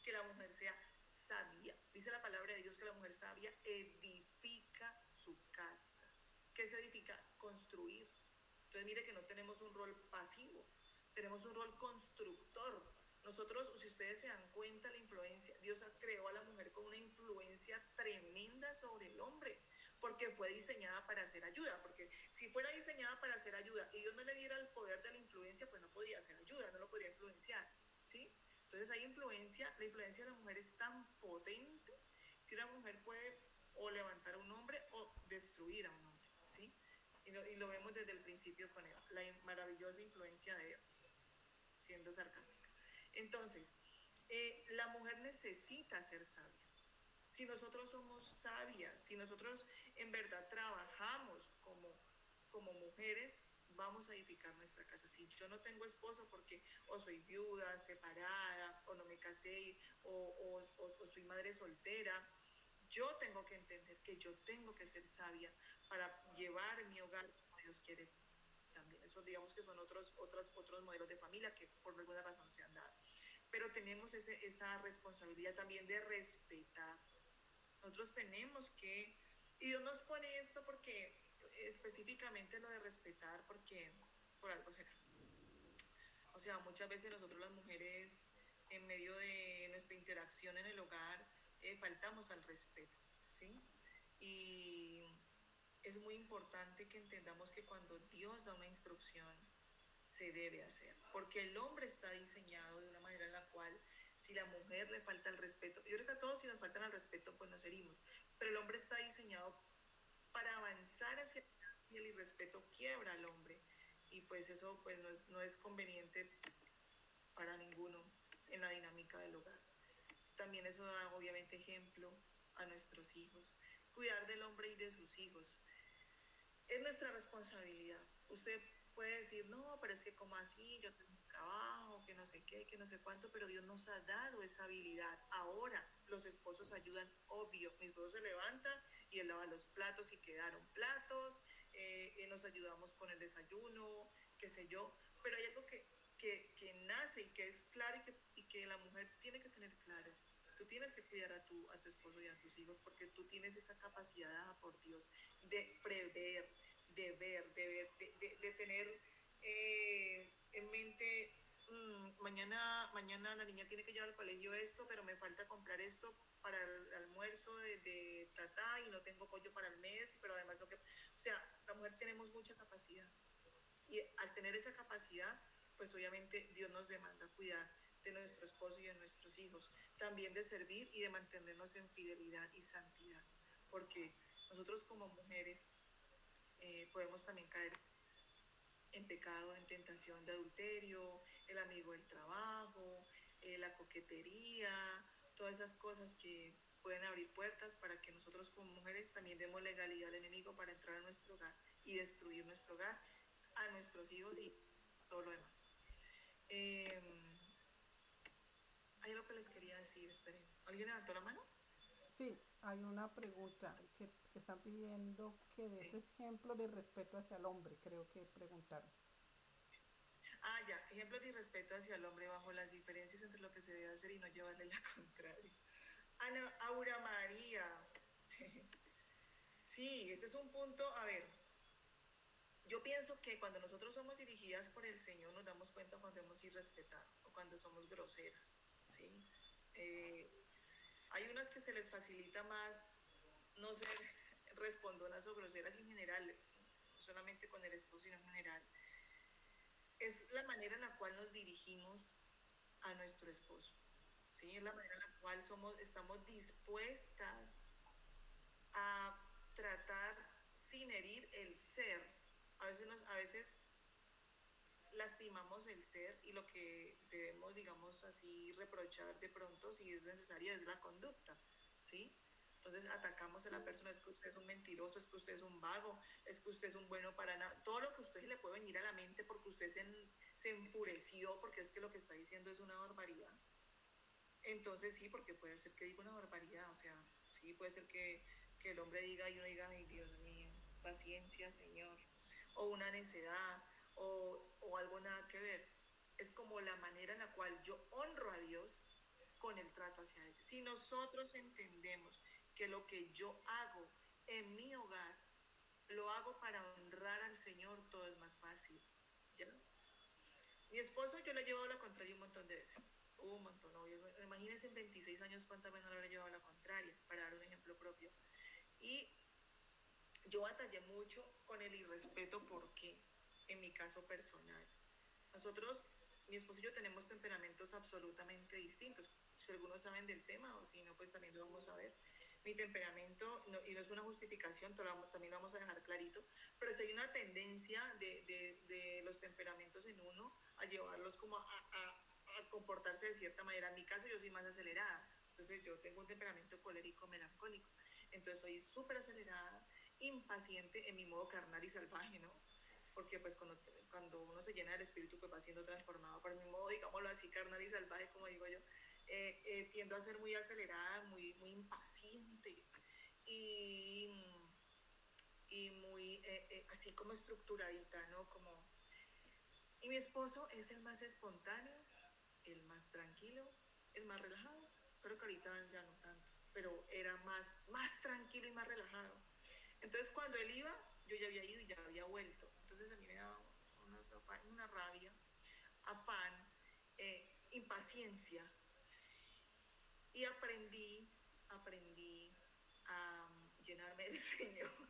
que la mujer sea sabia. Dice la palabra de Dios que la mujer sabia edifica su casa. ¿Qué se edifica? Construir. Entonces mire que no tenemos un rol pasivo, tenemos un rol constructor. Nosotros, si ustedes se dan cuenta, la influencia, Dios creó a la mujer con una influencia tremenda sobre el hombre, porque fue diseñada para hacer ayuda, porque si fuera diseñada para hacer ayuda y Dios no le diera el poder de la influencia, pues no podía hacer ayuda, no lo podría influenciar, ¿sí? Entonces hay influencia, la influencia de la mujer es tan potente que una mujer puede o levantar a un hombre o destruir a un hombre, ¿sí? Y lo vemos desde el principio con Eva, la maravillosa influencia de Eva, siendo sarcástica. Entonces, la mujer necesita ser sabia. Si nosotros somos sabias, si nosotros en verdad trabajamos como mujeres, vamos a edificar nuestra casa. Si yo no tengo esposo porque o soy viuda, separada, o no me casé, o soy madre soltera, yo tengo que entender que yo tengo que ser sabia para llevar mi hogar como Dios quiere también. Eso digamos que son otros modelos de familia que por alguna razón se han dado. Pero tenemos esa responsabilidad también de respetar. Nosotros tenemos que, y Dios nos pone esto porque, específicamente lo de respetar, porque por algo será. O sea, muchas veces nosotros las mujeres, en medio de nuestra interacción en el hogar, faltamos al respeto, ¿sí? Y es muy importante que entendamos que cuando Dios da una instrucción, se debe hacer, porque el hombre está diseñado de una manera en la cual si la mujer le falta el respeto, yo creo que a todos si nos faltan el respeto pues nos herimos, pero el hombre está diseñado para avanzar hacia y el irrespeto quiebra al hombre y pues eso pues no es conveniente para ninguno en la dinámica del hogar. También eso da obviamente ejemplo a nuestros hijos, cuidar del hombre y de sus hijos. Es nuestra responsabilidad. Usted puede decir, no, pero es que como así, yo tengo un trabajo, que no sé qué, que no sé cuánto, pero Dios nos ha dado esa habilidad. Ahora los esposos ayudan, obvio. Mi esposo se levanta y él lava los platos y quedaron platos, nos ayudamos con el desayuno, qué sé yo, pero hay algo que nace y que es claro y que la mujer tiene que tener claro. Tú tienes que cuidar a tu esposo y a tus hijos porque tú tienes esa capacidad dada por Dios de prever, de ver, de tener en mente, mañana la niña tiene que llevar al colegio esto, pero me falta comprar esto para el almuerzo de tatá y no tengo pollo para el mes, pero además lo que... O sea, la mujer tenemos mucha capacidad y al tener esa capacidad, pues obviamente Dios nos demanda cuidar de nuestro esposo y de nuestros hijos, también de servir y de mantenernos en fidelidad y santidad, porque nosotros como mujeres podemos también caer en pecado, en tentación de adulterio, el amigo del trabajo, la coquetería, todas esas cosas que pueden abrir puertas para que nosotros como mujeres también demos legalidad al enemigo para entrar a nuestro hogar y destruir nuestro hogar, a nuestros hijos y todo lo demás. Hay algo que les quería decir, esperen. ¿Alguien levantó la mano? Sí, hay una pregunta que están pidiendo que des ejemplo de respeto hacia el hombre, creo que preguntaron. Ah, ya, ejemplos de irrespeto hacia el hombre bajo las diferencias entre lo que se debe hacer y no llevarle la contraria. Ana Aura María. Sí, ese es un punto, a ver, yo pienso que cuando nosotros somos dirigidas por el Señor nos damos cuenta cuando hemos irrespetado o cuando somos groseras, ¿sí? Hay unas que se les facilita más no ser respondonas o groseras en general, no solamente con el esposo, sino en general. Es la manera en la cual nos dirigimos a nuestro esposo, ¿sí? Es la manera en la cual estamos dispuestas a tratar sin herir el ser. A veces lastimamos el ser y lo que debemos, digamos así, reprochar de pronto, si es necesaria, es la conducta, ¿sí? Entonces atacamos a la persona, es que usted es un mentiroso, es que usted es un vago, es que usted es un bueno para nada, todo lo que a usted le puede venir a la mente porque usted se enfureció, porque es que lo que está diciendo es una barbaridad. Entonces sí, porque puede ser que diga una barbaridad, o sea, sí, puede ser que el hombre diga y uno diga, ay Dios mío, paciencia Señor, o una necedad, o algo nada que ver. Es como la manera en la cual yo honro a Dios con el trato hacia Él. Si nosotros entendemos que lo que yo hago en mi hogar, lo hago para honrar al Señor, todo es más fácil, ¿ya? Mi esposo yo le he llevado la contraria un montón de veces. Un montón, ¿no? Imagínense en 26 años cuántas veces no le he llevado la contraria, para dar un ejemplo propio. Y yo batallé mucho con el irrespeto porque, en mi caso personal, nosotros, mi esposo y yo tenemos temperamentos absolutamente distintos. Si algunos saben del tema o si no, pues también lo vamos a ver. Mi temperamento, y no es una justificación, también lo vamos a dejar clarito, pero si hay una tendencia de los temperamentos en uno a llevarlos como a comportarse de cierta manera. En mi caso yo soy más acelerada, entonces yo tengo un temperamento colérico melancólico, entonces soy súper acelerada, impaciente en mi modo carnal y salvaje, ¿no? Porque pues cuando uno se llena del espíritu pues va siendo transformado por mi modo, digámoslo así, carnal y salvaje, como digo yo. Tiendo a ser muy acelerada, muy impaciente y muy así como estructuradita, ¿no? Y mi esposo es el más espontáneo, el más tranquilo, el más relajado, pero que ahorita ya no tanto, pero era más tranquilo y más relajado. Entonces cuando él iba, yo ya había ido y ya había vuelto. Entonces a mí me daba una rabia, afán, impaciencia. Y aprendí a llenarme del Señor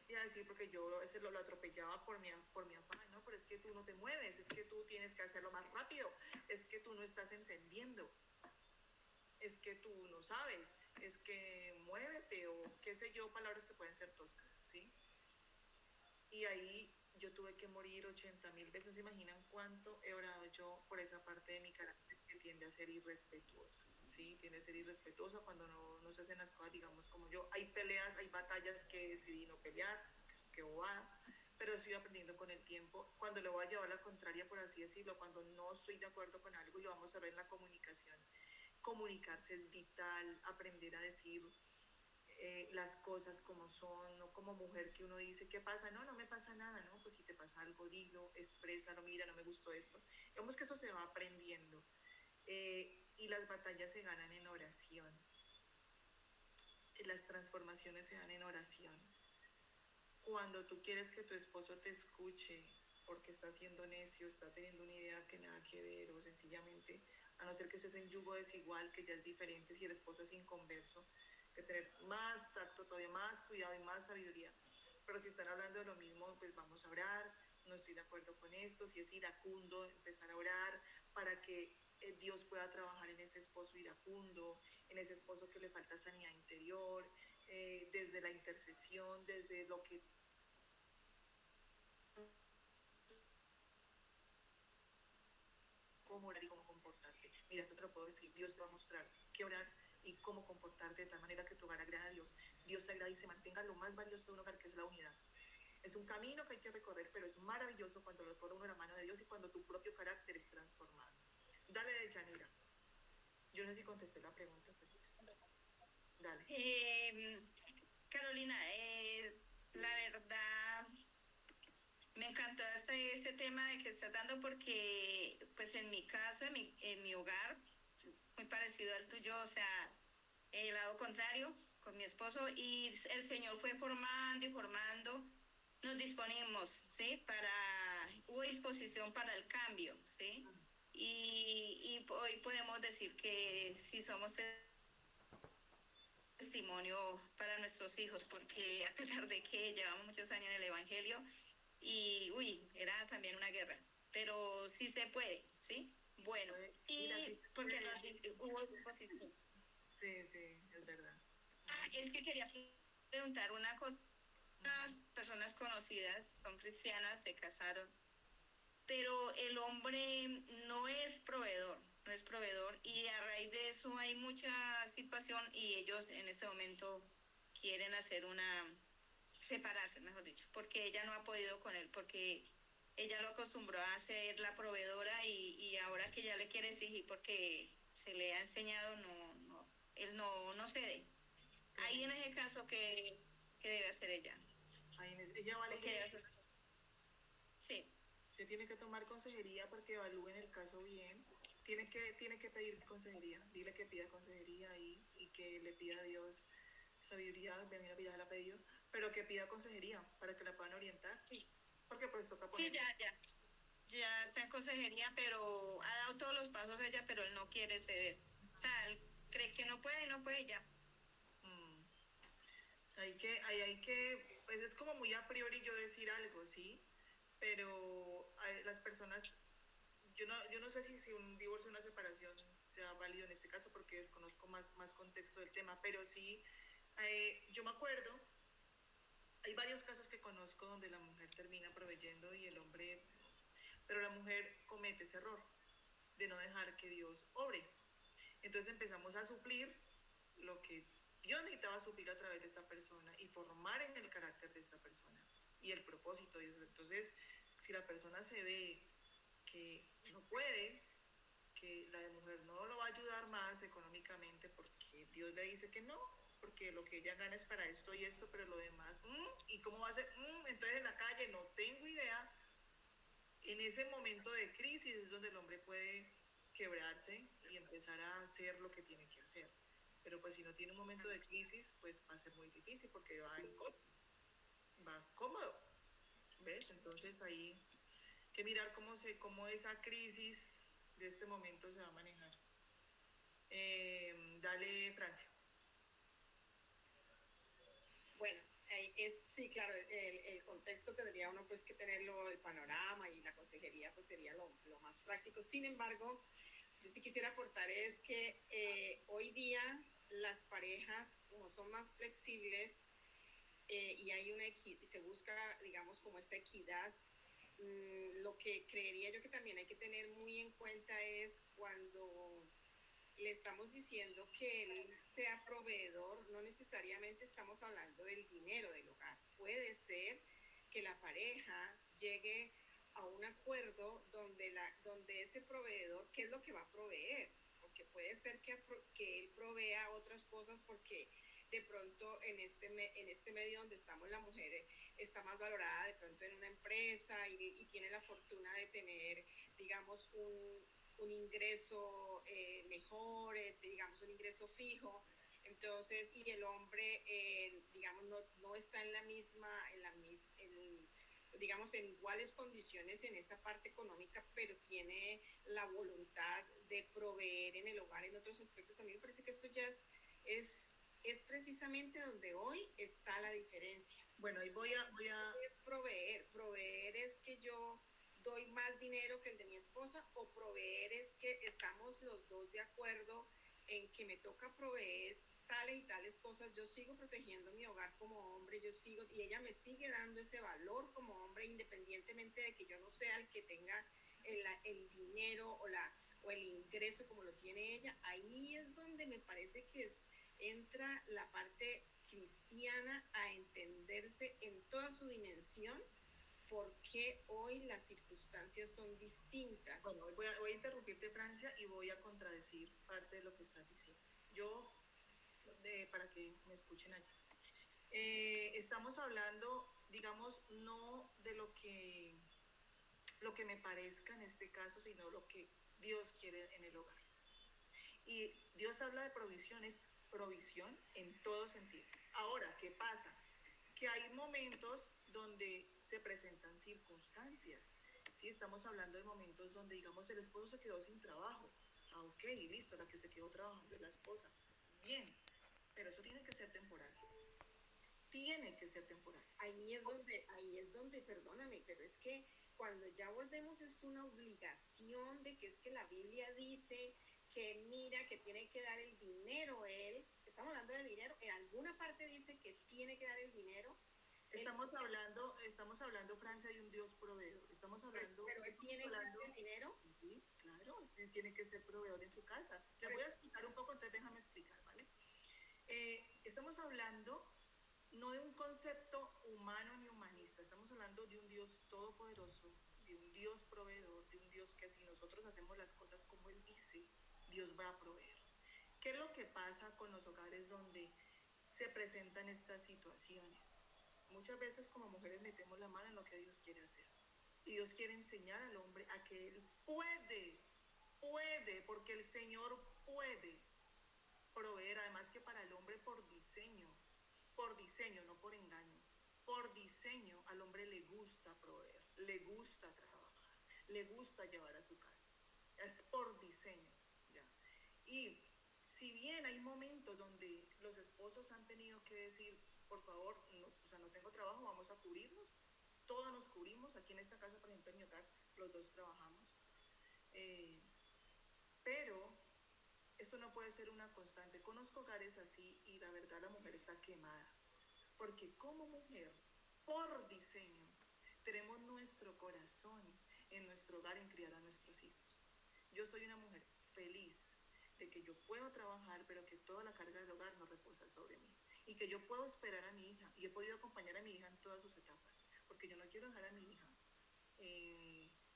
y a decir, porque yo a veces lo atropellaba por mi afán, ¿no? Pero es que tú no te mueves, es que tú tienes que hacerlo más rápido, es que tú no estás entendiendo, es que tú no sabes, es que muévete, o qué sé yo, palabras que pueden ser toscas, ¿sí? Y ahí yo tuve que morir 80.000 veces. ¿No se imaginan cuánto he orado yo por esa parte de mi carácter que tiende a ser irrespetuosa? ¿Sí? Tiende a ser irrespetuosa cuando no se hacen las cosas, digamos, como yo. Hay peleas, hay batallas que decidí no pelear, que bobada, pero estoy aprendiendo con el tiempo. Cuando le voy a llevar la contraria, por así decirlo, cuando no estoy de acuerdo con algo, y lo vamos a ver en la comunicación. Comunicarse es vital, aprender a decir las cosas como son, no como mujer que uno dice, ¿qué pasa? No, no me pasa nada, ¿no? Pues si te pasa algo, dilo, exprésalo, mira, no me gustó esto. Digamos que eso se va aprendiendo. Y las batallas se ganan en oración. Las transformaciones se dan en oración. Cuando tú quieres que tu esposo te escuche porque está siendo necio, está teniendo una idea que nada que ver, o sencillamente, a no ser que estés en yugo desigual, que ya es diferente si el esposo es inconverso, que tener más tacto, todavía más cuidado y más sabiduría. Pero si están hablando de lo mismo, pues vamos a orar. No estoy de acuerdo con esto. Si es iracundo, empezar a orar para que Dios pueda trabajar en ese esposo iracundo, en ese esposo que le falta sanidad interior, desde la intercesión, desde lo que cómo orar y cómo comportarte. Mira, esto te lo puedo decir. Dios te va a mostrar qué orar y cómo comportarte de tal manera que tu hogar agrada a Dios. Dios te agrada y se mantenga lo más valioso de un hogar, que es la unidad. Es un camino que hay que recorrer, pero es maravilloso cuando lo recorre uno de la mano de Dios y cuando tu propio carácter es transformado. Dale, de Yanira. Yo no sé si contesté la pregunta, pero pues. Dale. Carolina, la verdad, me encantó este tema de que estás dando, porque pues en mi caso, en mi hogar, muy parecido al tuyo, o sea, el lado contrario, con mi esposo, y el Señor fue formando y formando, nos disponimos, ¿sí? Hubo disposición para el cambio, ¿sí? Y hoy podemos decir que sí somos testimonio para nuestros hijos, porque a pesar de que llevamos muchos años en el Evangelio, y era también una guerra, pero sí se puede, ¿sí? Bueno, Mira, y sí porque hubo disposición. Sí, es verdad. Es que quería preguntar una cosa. Las personas conocidas son cristianas, se casaron, pero el hombre no es proveedor, y a raíz de eso hay mucha situación, y ellos en este momento quieren separarse, mejor dicho, porque ella no ha podido con él, porque ella lo acostumbró a ser la proveedora, y ahora que ya le quiere exigir porque se le ha enseñado, él no cede. Ahí en ese caso, ¿qué debe hacer ella? Ella va a la iglesia. Sí. Se tiene que tomar consejería porque evalúen el caso bien. Tiene que pedir consejería. Dile que pida consejería y que le pida a Dios sabiduría. Me imagino que ya la ha pedido, pero que pida consejería para que la puedan orientar. Sí. Porque pues toca poner. Sí, ya está en consejería, pero ha dado todos los pasos ella, pero él no quiere ceder. O sea, él cree que no puede ya. Hay que, pues es como muy a priori yo decir algo, ¿sí? Pero las personas, yo no sé si un divorcio o una separación sea válido en este caso, porque desconozco más contexto del tema, pero sí, yo me acuerdo, hay varios casos que conozco donde la mujer termina proveyendo y el hombre, pero la mujer comete ese error de no dejar que Dios obre. Entonces empezamos a suplir lo que Dios necesitaba suplir a través de esta persona y formar en el carácter de esta persona y el propósito de Dios. Entonces, si la persona se ve que no puede, que la mujer no lo va a ayudar más económicamente porque Dios le dice que no, porque lo que ella gana es para esto y esto, pero lo demás, ¿y cómo va a ser? Entonces en la calle no tengo idea. En ese momento de crisis es donde el hombre puede quebrarse y empezar a hacer lo que tiene que hacer. Pero pues si no tiene un momento de crisis, pues va a ser muy difícil porque va cómodo, ¿ves? Entonces ahí hay que mirar cómo esa crisis de este momento se va a manejar. Dale, Francia. Bueno, sí, claro, el contexto tendría uno pues que tenerlo, el panorama y la consejería pues sería lo más práctico. Sin embargo, yo sí quisiera aportar es que hoy día las parejas, como son más flexibles y hay se busca, digamos, como esta equidad, lo que creería yo que también hay que tener muy en cuenta es cuando le estamos diciendo que él sea proveedor, no necesariamente estamos hablando del dinero del hogar. Puede ser que la pareja llegue a un acuerdo donde ese proveedor, ¿qué es lo que va a proveer? Porque puede ser que él provea otras cosas porque de pronto en este medio donde estamos la mujer está más valorada de pronto en una empresa y tiene la fortuna de tener, digamos, un ingreso mejor, digamos, un ingreso fijo. Entonces, y el hombre, digamos, no está en la misma, digamos, en iguales condiciones en esa parte económica, pero tiene la voluntad de proveer en el hogar en otros aspectos. A mí me parece que esto ya es precisamente donde hoy está la diferencia. Bueno, ahí voy a... Es proveer es que yo doy más dinero que el de mi esposa, o proveer es que estamos los dos de acuerdo en que me toca proveer tales y tales cosas, yo sigo protegiendo mi hogar como hombre, y ella me sigue dando ese valor como hombre, independientemente de que yo no sea el que tenga el dinero o el ingreso como lo tiene ella. Ahí es donde me parece que entra la parte cristiana a entenderse en toda su dimensión, porque hoy las circunstancias son distintas. Bueno, voy a interrumpirte, Francia, y voy a contradecir parte de lo que estás diciendo. Para que me escuchen allá. Estamos hablando, digamos, no de lo que me parezca en este caso, sino lo que Dios quiere en el hogar. Y Dios habla de provisiones, provisión en todo sentido. Ahora, ¿qué pasa? Que hay momentos donde se presentan circunstancias. ¿Sí? Estamos hablando de momentos donde, digamos, el esposo se quedó sin trabajo. Ah, ok, listo, la que se quedó trabajando es la esposa. Bien, pero eso tiene que ser temporal. Tiene que ser temporal. Ahí es donde, perdóname, pero es que cuando ya volvemos esto una obligación de que es que la Biblia dice que mira, que tiene que dar el dinero él, estamos hablando de dinero, en alguna parte dice que tiene que dar el dinero. Estamos hablando, Francia, de un Dios proveedor. Estamos hablando... Pero él tiene que dar el dinero. Sí, claro, usted tiene que ser proveedor en su casa. Le voy a explicar un poco, entonces déjame explicar, ¿vale? Estamos hablando no de un concepto humano ni humanista, estamos hablando de un Dios todopoderoso, de un Dios proveedor, de un Dios que si nosotros hacemos las cosas como Él dice, Dios va a proveer. ¿Qué es lo que pasa con los hogares donde se presentan estas situaciones? Muchas veces como mujeres metemos la mano en lo que Dios quiere hacer. Y Dios quiere enseñar al hombre a que Él puede, porque el Señor puede proveer, además que para el hombre por diseño, no por engaño, por diseño al hombre le gusta proveer, le gusta trabajar, le gusta llevar a su casa, es por diseño, ¿ya? Y si bien hay momentos donde los esposos han tenido que decir, por favor, no tengo trabajo, vamos a cubrirnos, todos nos cubrimos, aquí en esta casa, por ejemplo, en mi hogar, los dos trabajamos, pero esto no puede ser una constante. Conozco hogares así y la verdad la mujer está quemada. Porque como mujer, por diseño, tenemos nuestro corazón en nuestro hogar en criar a nuestros hijos. Yo soy una mujer feliz de que yo puedo trabajar, pero que toda la carga del hogar no reposa sobre mí. Y que yo puedo esperar a mi hija. Y he podido acompañar a mi hija en todas sus etapas. Porque yo no quiero dejar a mi hija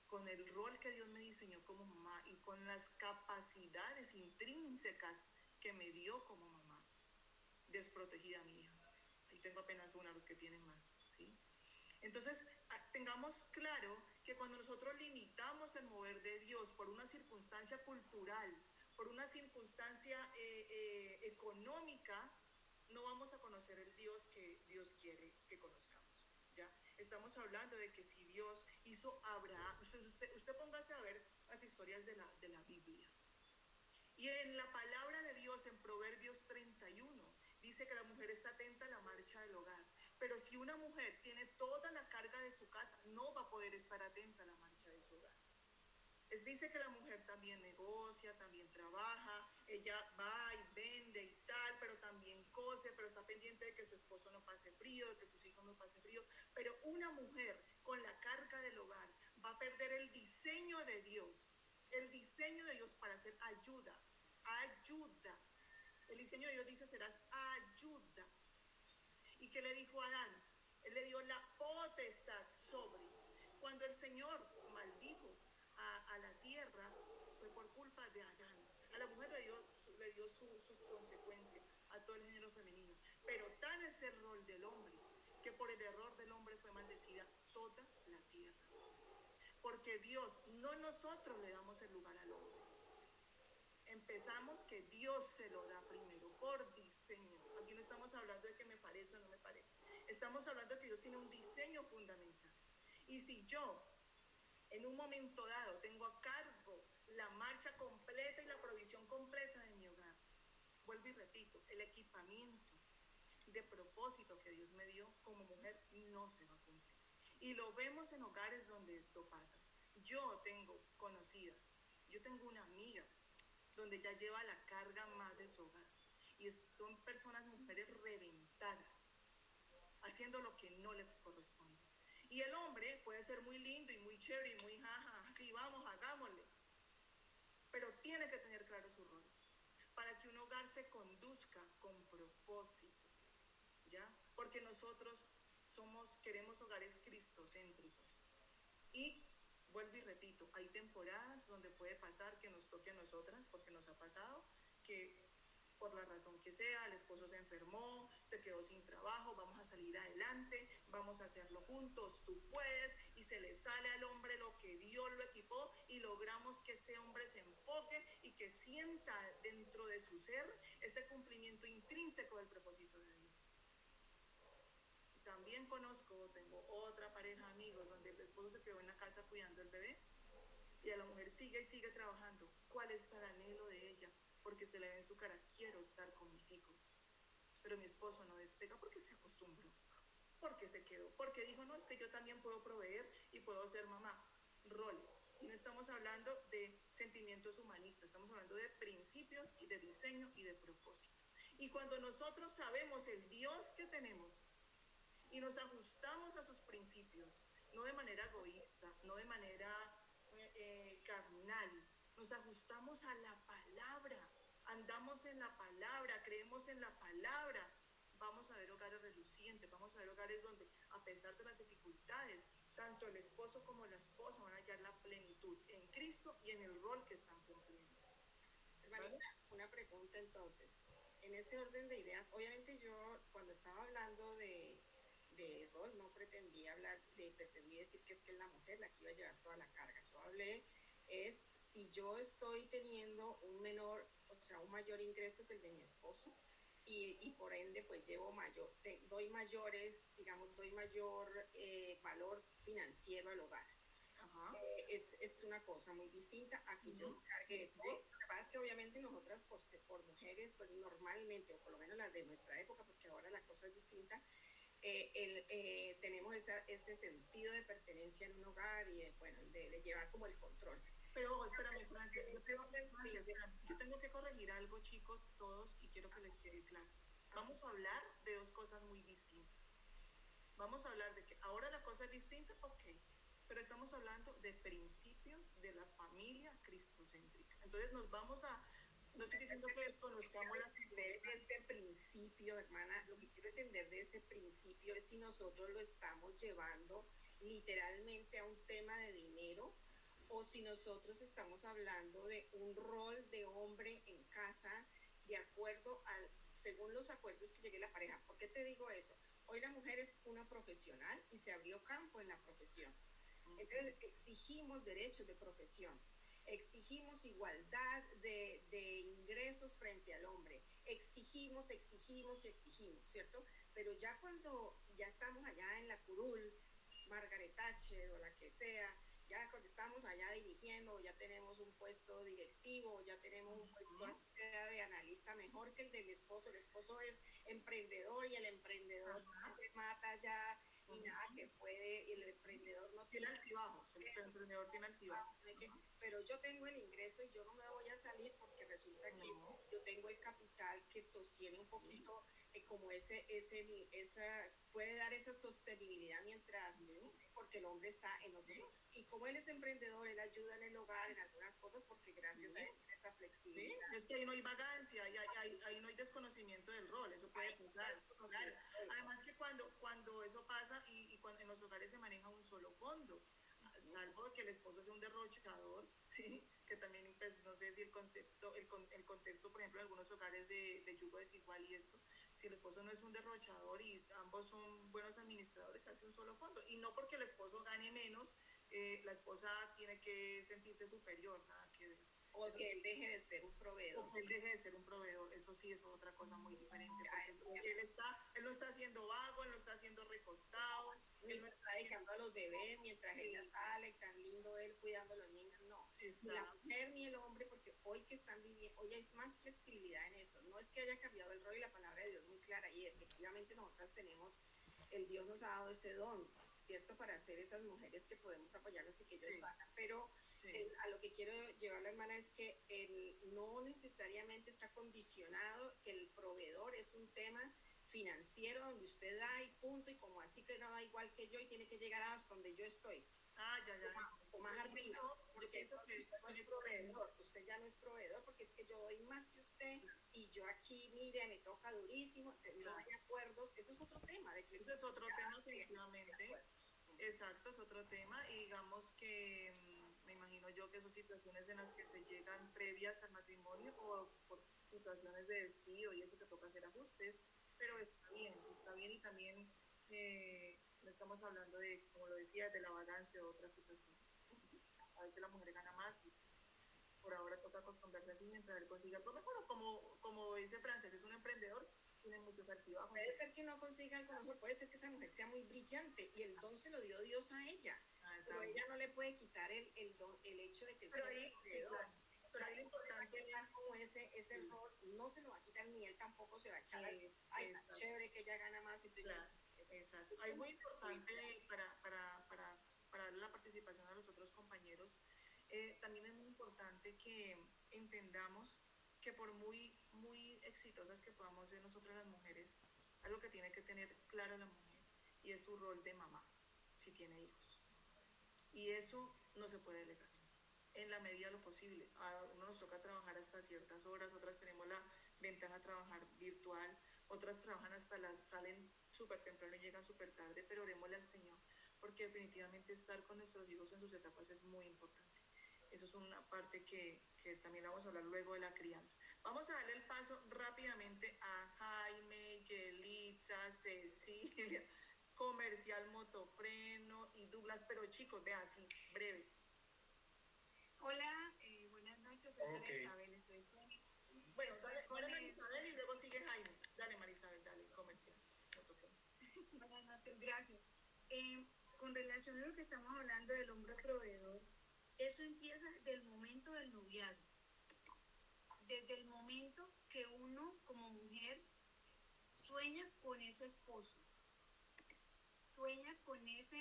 con el rol que Dios me diseñó como mamá y con las capacidades intrínsecas que me dio como mamá, desprotegida a mi hija. Ahí tengo apenas una, los que tienen más, ¿sí? Entonces, tengamos claro que cuando nosotros limitamos el mover de Dios por una circunstancia cultural, por una circunstancia económica, no vamos a conocer el Dios que Dios quiere que conozcamos, ¿ya? Estamos hablando de que si Dios hizo a Abraham, usted póngase a ver las historias de la Biblia. Y en la palabra de Dios, en Proverbios 31, dice que la mujer está atenta a la marcha del hogar. Pero si una mujer tiene toda la carga de su casa, no va a poder estar atenta a la marcha de su hogar. Dice que la mujer también negocia, también trabaja, ella va y vende y tal, pero también cose, pero está pendiente de que su esposo no pase frío, de que sus hijos no pasen frío. Pero una mujer con la carga del hogar va a perder el diseño de Dios para hacer ayuda. El diseño de Dios dice, serás ayuda. ¿Y qué le dijo a Adán? Él le dio la potestad sobre. Cuando el Señor maldijo a la tierra, fue por culpa de Adán. A la mujer le dio su consecuencia, a todo el género femenino. Pero tan es el rol del hombre, que por el error del hombre fue maldecida toda la tierra. Porque Dios, no nosotros le damos el lugar al hombre. Empezamos que Dios se lo da primero, por diseño. Aquí no estamos hablando de que me parece o no me parece. Estamos hablando de que Dios tiene un diseño fundamental. Y si yo, en un momento dado, tengo a cargo la marcha completa y la provisión completa de mi hogar, vuelvo y repito, el equipamiento de propósito que Dios me dio como mujer no se va a cumplir. Y lo vemos en hogares donde esto pasa. Yo tengo conocidas, yo tengo una amiga donde ella lleva la carga más de su hogar. Y son personas, mujeres reventadas, haciendo lo que no les corresponde. Y el hombre puede ser muy lindo y muy chévere y muy jaja, así vamos, hagámosle. Pero tiene que tener claro su rol, para que un hogar se conduzca con propósito, ¿ya? Porque nosotros queremos hogares cristocéntricos. Y vuelvo y repito, hay temporadas donde puede pasar que nos toque a nosotras, porque nos ha pasado que por la razón que sea, el esposo se enfermó, se quedó sin trabajo, vamos a salir adelante, vamos a hacerlo juntos, tú puedes, y se le sale al hombre lo que Dios lo equipó y logramos que este hombre se enfoque y que sienta dentro de su ser este cumplimiento intrínseco del propósito de Dios. También tengo otra pareja de amigos donde el esposo se quedó en la casa cuidando el bebé y a la mujer sigue y sigue trabajando. ¿Cuál es el anhelo de ella? Porque se le ve en su cara, quiero estar con mis hijos. Pero mi esposo no despega porque se acostumbró, porque se quedó, porque dijo, no, es que yo también puedo proveer y puedo ser mamá. Roles. Y no estamos hablando de sentimientos humanistas, estamos hablando de principios y de diseño y de propósito. Y cuando nosotros sabemos el Dios que tenemos y nos ajustamos a sus principios, no de manera egoísta, no de manera carnal, nos ajustamos a la palabra, andamos en la palabra, creemos en la palabra, vamos a ver hogares relucientes, vamos a ver hogares donde, a pesar de las dificultades, tanto el esposo como la esposa van a hallar la plenitud en Cristo y en el rol que están cumpliendo. Hermanita, una pregunta entonces. En ese orden de ideas, obviamente yo cuando estaba hablando de rol no pretendí decir que es la mujer la que iba a llevar toda la carga. Yo hablé si yo estoy teniendo un mayor ingreso que el de mi esposo y por ende pues doy mayor valor financiero al hogar. Es una cosa muy distinta a que yo me cargue de todo. Lo que pasa es que obviamente nosotras por mujeres pues normalmente, o por lo menos las de nuestra época, porque ahora la cosa es distinta, tenemos ese sentido de pertenencia en un hogar y de llevar como el control. Pero espérame, Francia, yo tengo que corregir algo, chicos, todos, y quiero que les quede claro. Vamos a hablar de dos cosas muy distintas. Vamos a hablar de que ahora la cosa es distinta, ok, pero estamos hablando de principios de la familia cristocéntrica. Entonces no estoy diciendo que desconozcamos las circunstancias. Este principio, hermana, lo que quiero entender de ese principio es si nosotros lo estamos llevando literalmente a un tema de dinero, o si nosotros estamos hablando de un rol de hombre en casa de acuerdo según los acuerdos que llegue la pareja. ¿Por qué te digo eso? Hoy la mujer es una profesional y se abrió campo en la profesión. Entonces exigimos derechos de profesión, exigimos igualdad de ingresos frente al hombre, exigimos, ¿cierto? Pero ya cuando ya estamos allá en la curul, Margaret Thatcher o la que sea, ya cuando estamos allá dirigiendo, ya tenemos un puesto directivo, ya tenemos un puesto así sea de analista mejor que el del esposo. El esposo es emprendedor, y el emprendedor se mata ya y nada que puede, y el emprendedor no tiene altibajos, el emprendedor tiene altibajos. Pero yo tengo el ingreso y yo no me voy a salir porque resulta que yo tengo el capital que sostiene un poquito como puede dar esa sostenibilidad mientras, porque el hombre está en otro. Y como él es emprendedor, él ayuda en el hogar, en algunas cosas, porque gracias a él tiene esa flexibilidad. Es que ahí no hay vagancia, y ahí no hay desconocimiento del rol, eso puede pasar. Claro. Además que cuando eso pasa y cuando en los hogares se maneja un solo fondo, salvo que el esposo sea un derrochador, ¿sí? Que también, pues, no sé si el contexto, por ejemplo, en algunos hogares de yugo desigual y esto, si el esposo no es un derrochador y ambos son buenos administradores, se hace un solo fondo. Y no porque el esposo gane menos, la esposa tiene que sentirse superior, nada que ver. O que él deje de ser un proveedor. O que él deje de ser un proveedor, eso sí es otra cosa muy diferente. Porque él no está haciendo vago, él no está haciendo recostado. Él no está dedicando a los bebés mientras ella sale, tan lindo él cuidando a los niños, no. Ni la mujer ni el hombre, porque hoy que están viviendo, hoy hay más flexibilidad en eso. No es que haya cambiado el rol, y la palabra de Dios muy clara, y efectivamente nosotras tenemos, el Dios nos ha dado ese don, ¿cierto? Para ser esas mujeres que podemos apoyarnos y que ellos hagan, pero a lo que quiero llevar la hermana es que no necesariamente está condicionado que el proveedor es un tema financiero donde usted da y punto, y como así que no da igual que yo y tiene que llegar hasta donde yo estoy. O más arriba. Yo pienso que usted no es proveedor, usted ya no es proveedor, porque es que yo doy más que usted y yo aquí, mire, me toca durísimo, no hay acuerdos. Eso es otro tema de flexibilidad. Eso es otro tema, definitivamente. Exacto, es otro tema, y digamos que me imagino yo que son situaciones en las que se llegan previas al matrimonio o por situaciones de despido y eso, que toca hacer ajustes, pero está bien, y también no estamos hablando de, como lo decía, de la vagancia o otra situación. A veces la mujer gana más y por ahora toca acostumbrarse así mientras él consiga. Pero bueno, como dice Frances, es un emprendedor, tiene muchos altibajos. Puede ser que no consiga algo mejor, puede ser que esa mujer sea muy brillante y el don se lo dio Dios a ella, pero ella no le puede quitar el don, el hecho de que él sea emprendedor. Pero ahí lo importante es como ese rol no se lo va a quitar, ni él tampoco se va a echar. Ay, tan chévere que ella gana más. Exacto. Hay muy importante para darle la participación a los otros compañeros. También es muy importante que entendamos que por muy exitosas que podamos ser nosotras las mujeres, algo que tiene que tener claro la mujer, y es su rol de mamá, si tiene hijos. Y eso no se puede delegar, en la medida de lo posible. A uno nos toca trabajar hasta ciertas horas, otras tenemos la ventaja de trabajar virtual, otras trabajan salen súper temprano y llegan súper tarde, pero orémosle al Señor, porque definitivamente estar con nuestros hijos en sus etapas es muy importante. Eso es una parte que también vamos a hablar luego de la crianza. Vamos a darle el paso rápidamente a Jaime, Yelitza, Cecilia, Comercial Motofreno y Douglas, pero chicos, vea así, breve. Hola, buenas noches, soy Marisabel, estoy con... Bueno, dale Marisabel y luego sigue Jaime. Dale Marisabel, dale, Comercial Motofreno. Buenas noches, gracias. Con relación a lo que estamos hablando del hombre proveedor, eso empieza del momento del noviazgo. Desde el momento que uno como mujer sueña con ese esposo, sueña con esa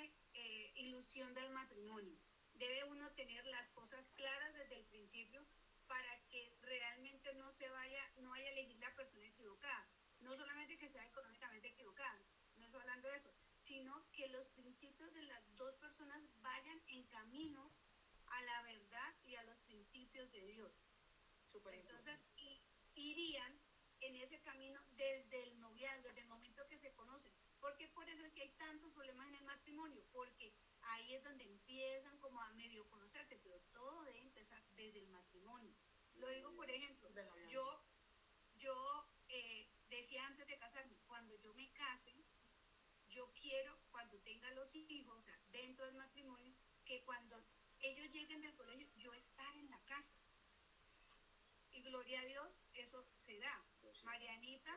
ilusión del matrimonio. Debe uno tener las cosas claras desde el principio para que realmente no vaya a elegir la persona equivocada. No solamente que sea económicamente equivocada, no estoy hablando de eso, sino que los principios de las dos personas vayan en camino a la verdad y a los principios de Dios. Entonces, irían en ese camino desde el noviazgo, desde el momento que se conocen. Porque por eso es que hay tantos problemas en el matrimonio, porque ahí es donde empiezan como a medio conocerse, pero todo debe empezar desde el matrimonio. Lo digo, por ejemplo, yo decía antes de casarme, cuando yo me case, yo quiero, cuando tenga los hijos, o sea, dentro del matrimonio, que cuando ellos lleguen del colegio, yo estar en la casa. Y gloria a Dios, eso se da. Marianita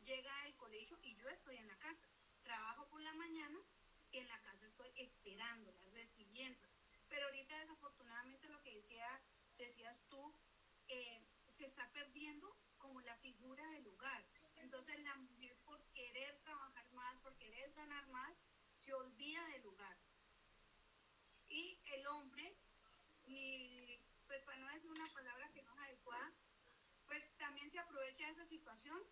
llega del colegio y yo estoy en la casa. Trabajo por la mañana y en la casa estoy esperándola, recibiendo. Pero ahorita desafortunadamente lo que decías tú, se está perdiendo como la figura del hogar. Entonces la mujer por querer trabajar más, por querer ganar más, se olvida del hogar. Y el hombre, y pues para no decir una palabra que no es adecuada, pues también se aprovecha de esa situación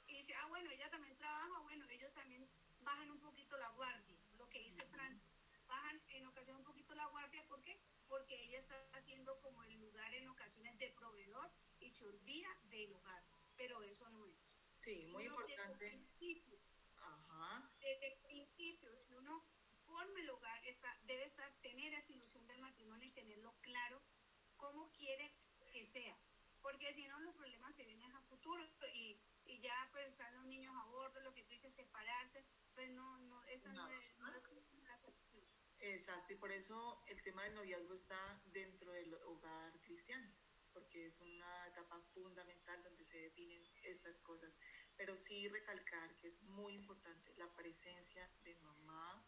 y dice, bueno, ella también trabaja, bueno, ellos también bajan un poquito la guardia, lo que dice Francia, bajan en ocasión un poquito la guardia, ¿por qué? Porque ella está haciendo como el lugar en ocasiones de proveedor y se olvida del hogar, pero eso no es. Sí, muy importante. Desde el principio, si uno forma el hogar, debe tener esa ilusión del matrimonio y tenerlo claro cómo quiere que sea, porque si no los problemas se vienen a futuro y ya pues están los niños a bordo, lo que tú dices, separarse, pues esa no es la solución. Exacto, y por eso el tema del noviazgo está dentro del hogar cristiano, porque es una etapa fundamental donde se definen estas cosas, pero sí recalcar que es muy importante la presencia de mamá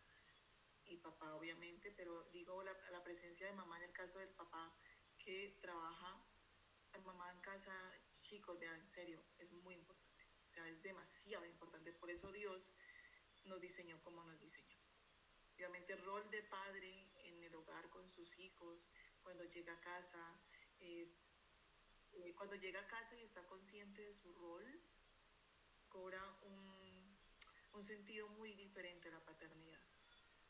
y papá, obviamente, pero digo la presencia de mamá en el caso del papá que trabaja, mamá en casa, chicos, vean, en serio, es muy importante, o sea, es demasiado importante, por eso Dios nos diseñó como nos diseñó. Obviamente el rol de padre en el hogar con sus hijos, cuando llega a casa, cuando llega a casa y está consciente de su rol, cobra un sentido muy diferente a la paternidad.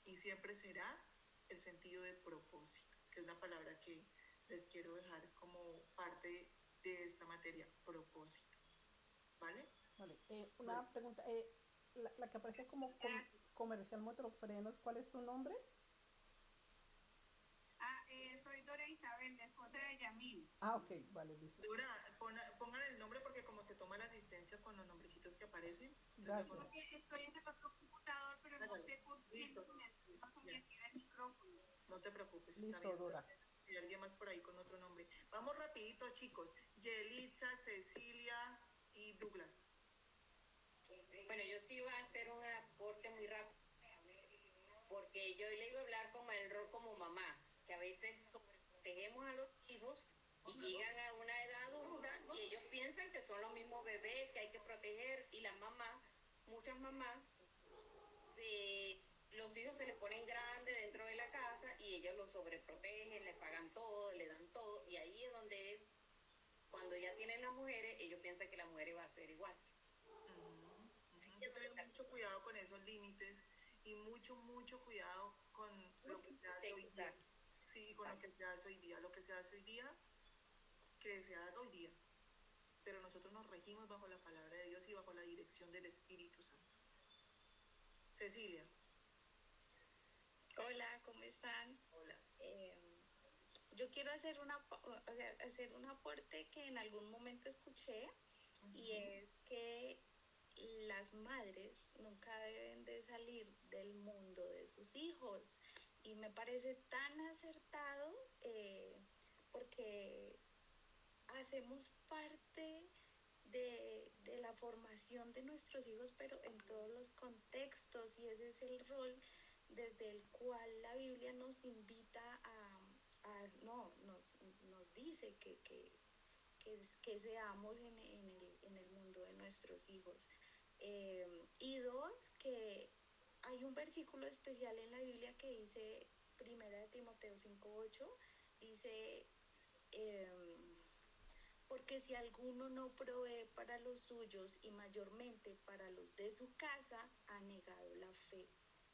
Y siempre será el sentido de propósito, que es una palabra que les quiero dejar como parte de esta materia, propósito. ¿Vale? Vale. Una pregunta. La que aparece como comercial Motrofrenos, ¿cuál es tu nombre? Soy Dora Isabel, la esposa de Yamil. Ok, vale, listo. Dora, pongan el nombre porque como se toma la asistencia con los nombrecitos que aparecen. Gracias. Estoy en el otro computador, pero no sé por qué listo. el micrófono. No te preocupes, listo, está bien. Dora. Hay alguien más por ahí con otro nombre. Vamos rapidito, chicos. Yelitza, Cecilia y Douglas. Bueno, yo sí iba a hacer un aporte muy rápido, porque yo le iba a hablar como el rol como mamá, que a veces sobreprotegemos a los hijos y llegan a una edad adulta y ellos piensan que son los mismos bebés que hay que proteger, y las mamás, muchas mamás, los hijos se les ponen grandes dentro de la casa y ellos los sobreprotegen, les pagan todo, le dan todo, y ahí es donde cuando ya tienen las mujeres, ellos piensan que las mujeres va a ser igual. Hay que tener mucho cuidado con esos límites y mucho cuidado con lo que se hace hoy día. Sí, con lo que se hace hoy día. Lo que se hace hoy día, que se haga hoy día. Pero nosotros nos regimos bajo la palabra de Dios y bajo la dirección del Espíritu Santo. Cecilia. Hola, ¿cómo están? Hola. Yo quiero hacer hacer un aporte que en algún momento escuché, y es que las madres nunca deben de salir del mundo de sus hijos, y me parece tan acertado porque hacemos parte de la formación de nuestros hijos, pero en todos los contextos, y ese es el rol desde el cual la Biblia nos invita nos dice que seamos en el mundo de nuestros hijos. Y dos, que hay un versículo especial en la Biblia que dice, 1 Timoteo 5:8, dice, porque si alguno no provee para los suyos y mayormente para los de su casa, ha negado la fe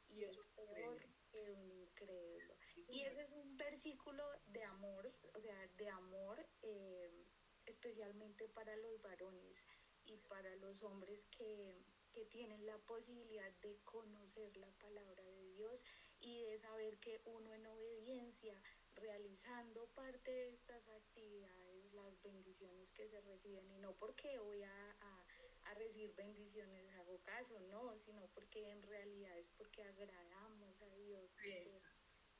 y es peor que un incrédulo. Y ese es un versículo de amor, o sea, de amor especialmente para los varones y para los hombres que tienen la posibilidad de conocer la palabra de Dios y de saber que uno en obediencia, realizando parte de estas actividades, las bendiciones que se reciben, y no porque voy a recibir bendiciones hago caso, no, sino porque en realidad es porque agradamos a Dios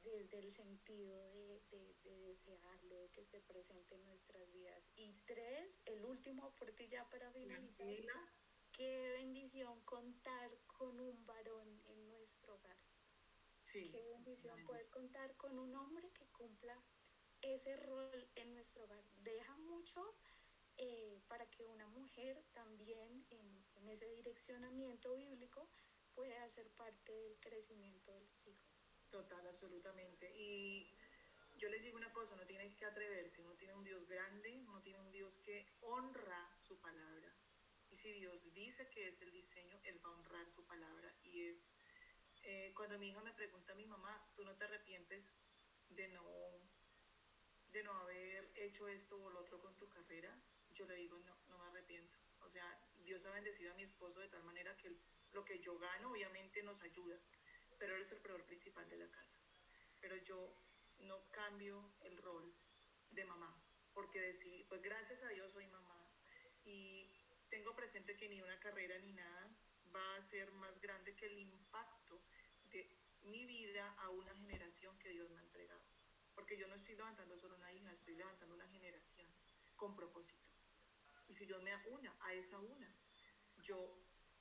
desde el sentido de desearlo, de que esté presente en nuestras vidas. Y tres, el último aporte ya para finalizar. Qué bendición contar con un varón en nuestro hogar. Sí, qué bendición poder contar con un hombre que cumpla ese rol en nuestro hogar. Deja mucho para que una mujer también en ese direccionamiento bíblico pueda ser parte del crecimiento de los hijos. Total, absolutamente. Y yo les digo una cosa, uno tiene que atreverse, uno tiene un Dios grande, uno tiene un Dios que honra su palabra. Y si Dios dice que es el diseño, Él va a honrar su palabra. Y es, cuando mi hija me pregunta a mi mamá, ¿tú no te arrepientes de no haber hecho esto o lo otro con tu carrera? Yo le digo, no, no me arrepiento. O sea, Dios ha bendecido a mi esposo de tal manera que lo que yo gano obviamente nos ayuda, pero él es el proveedor principal de la casa. Pero yo no cambio el rol de mamá, porque decidí, pues gracias a Dios soy mamá y tengo presente que ni una carrera ni nada va a ser más grande que el impacto de mi vida a una generación que Dios me ha entregado. Porque yo no estoy levantando solo una hija, estoy levantando una generación con propósito. Y si Dios me una a esa una, yo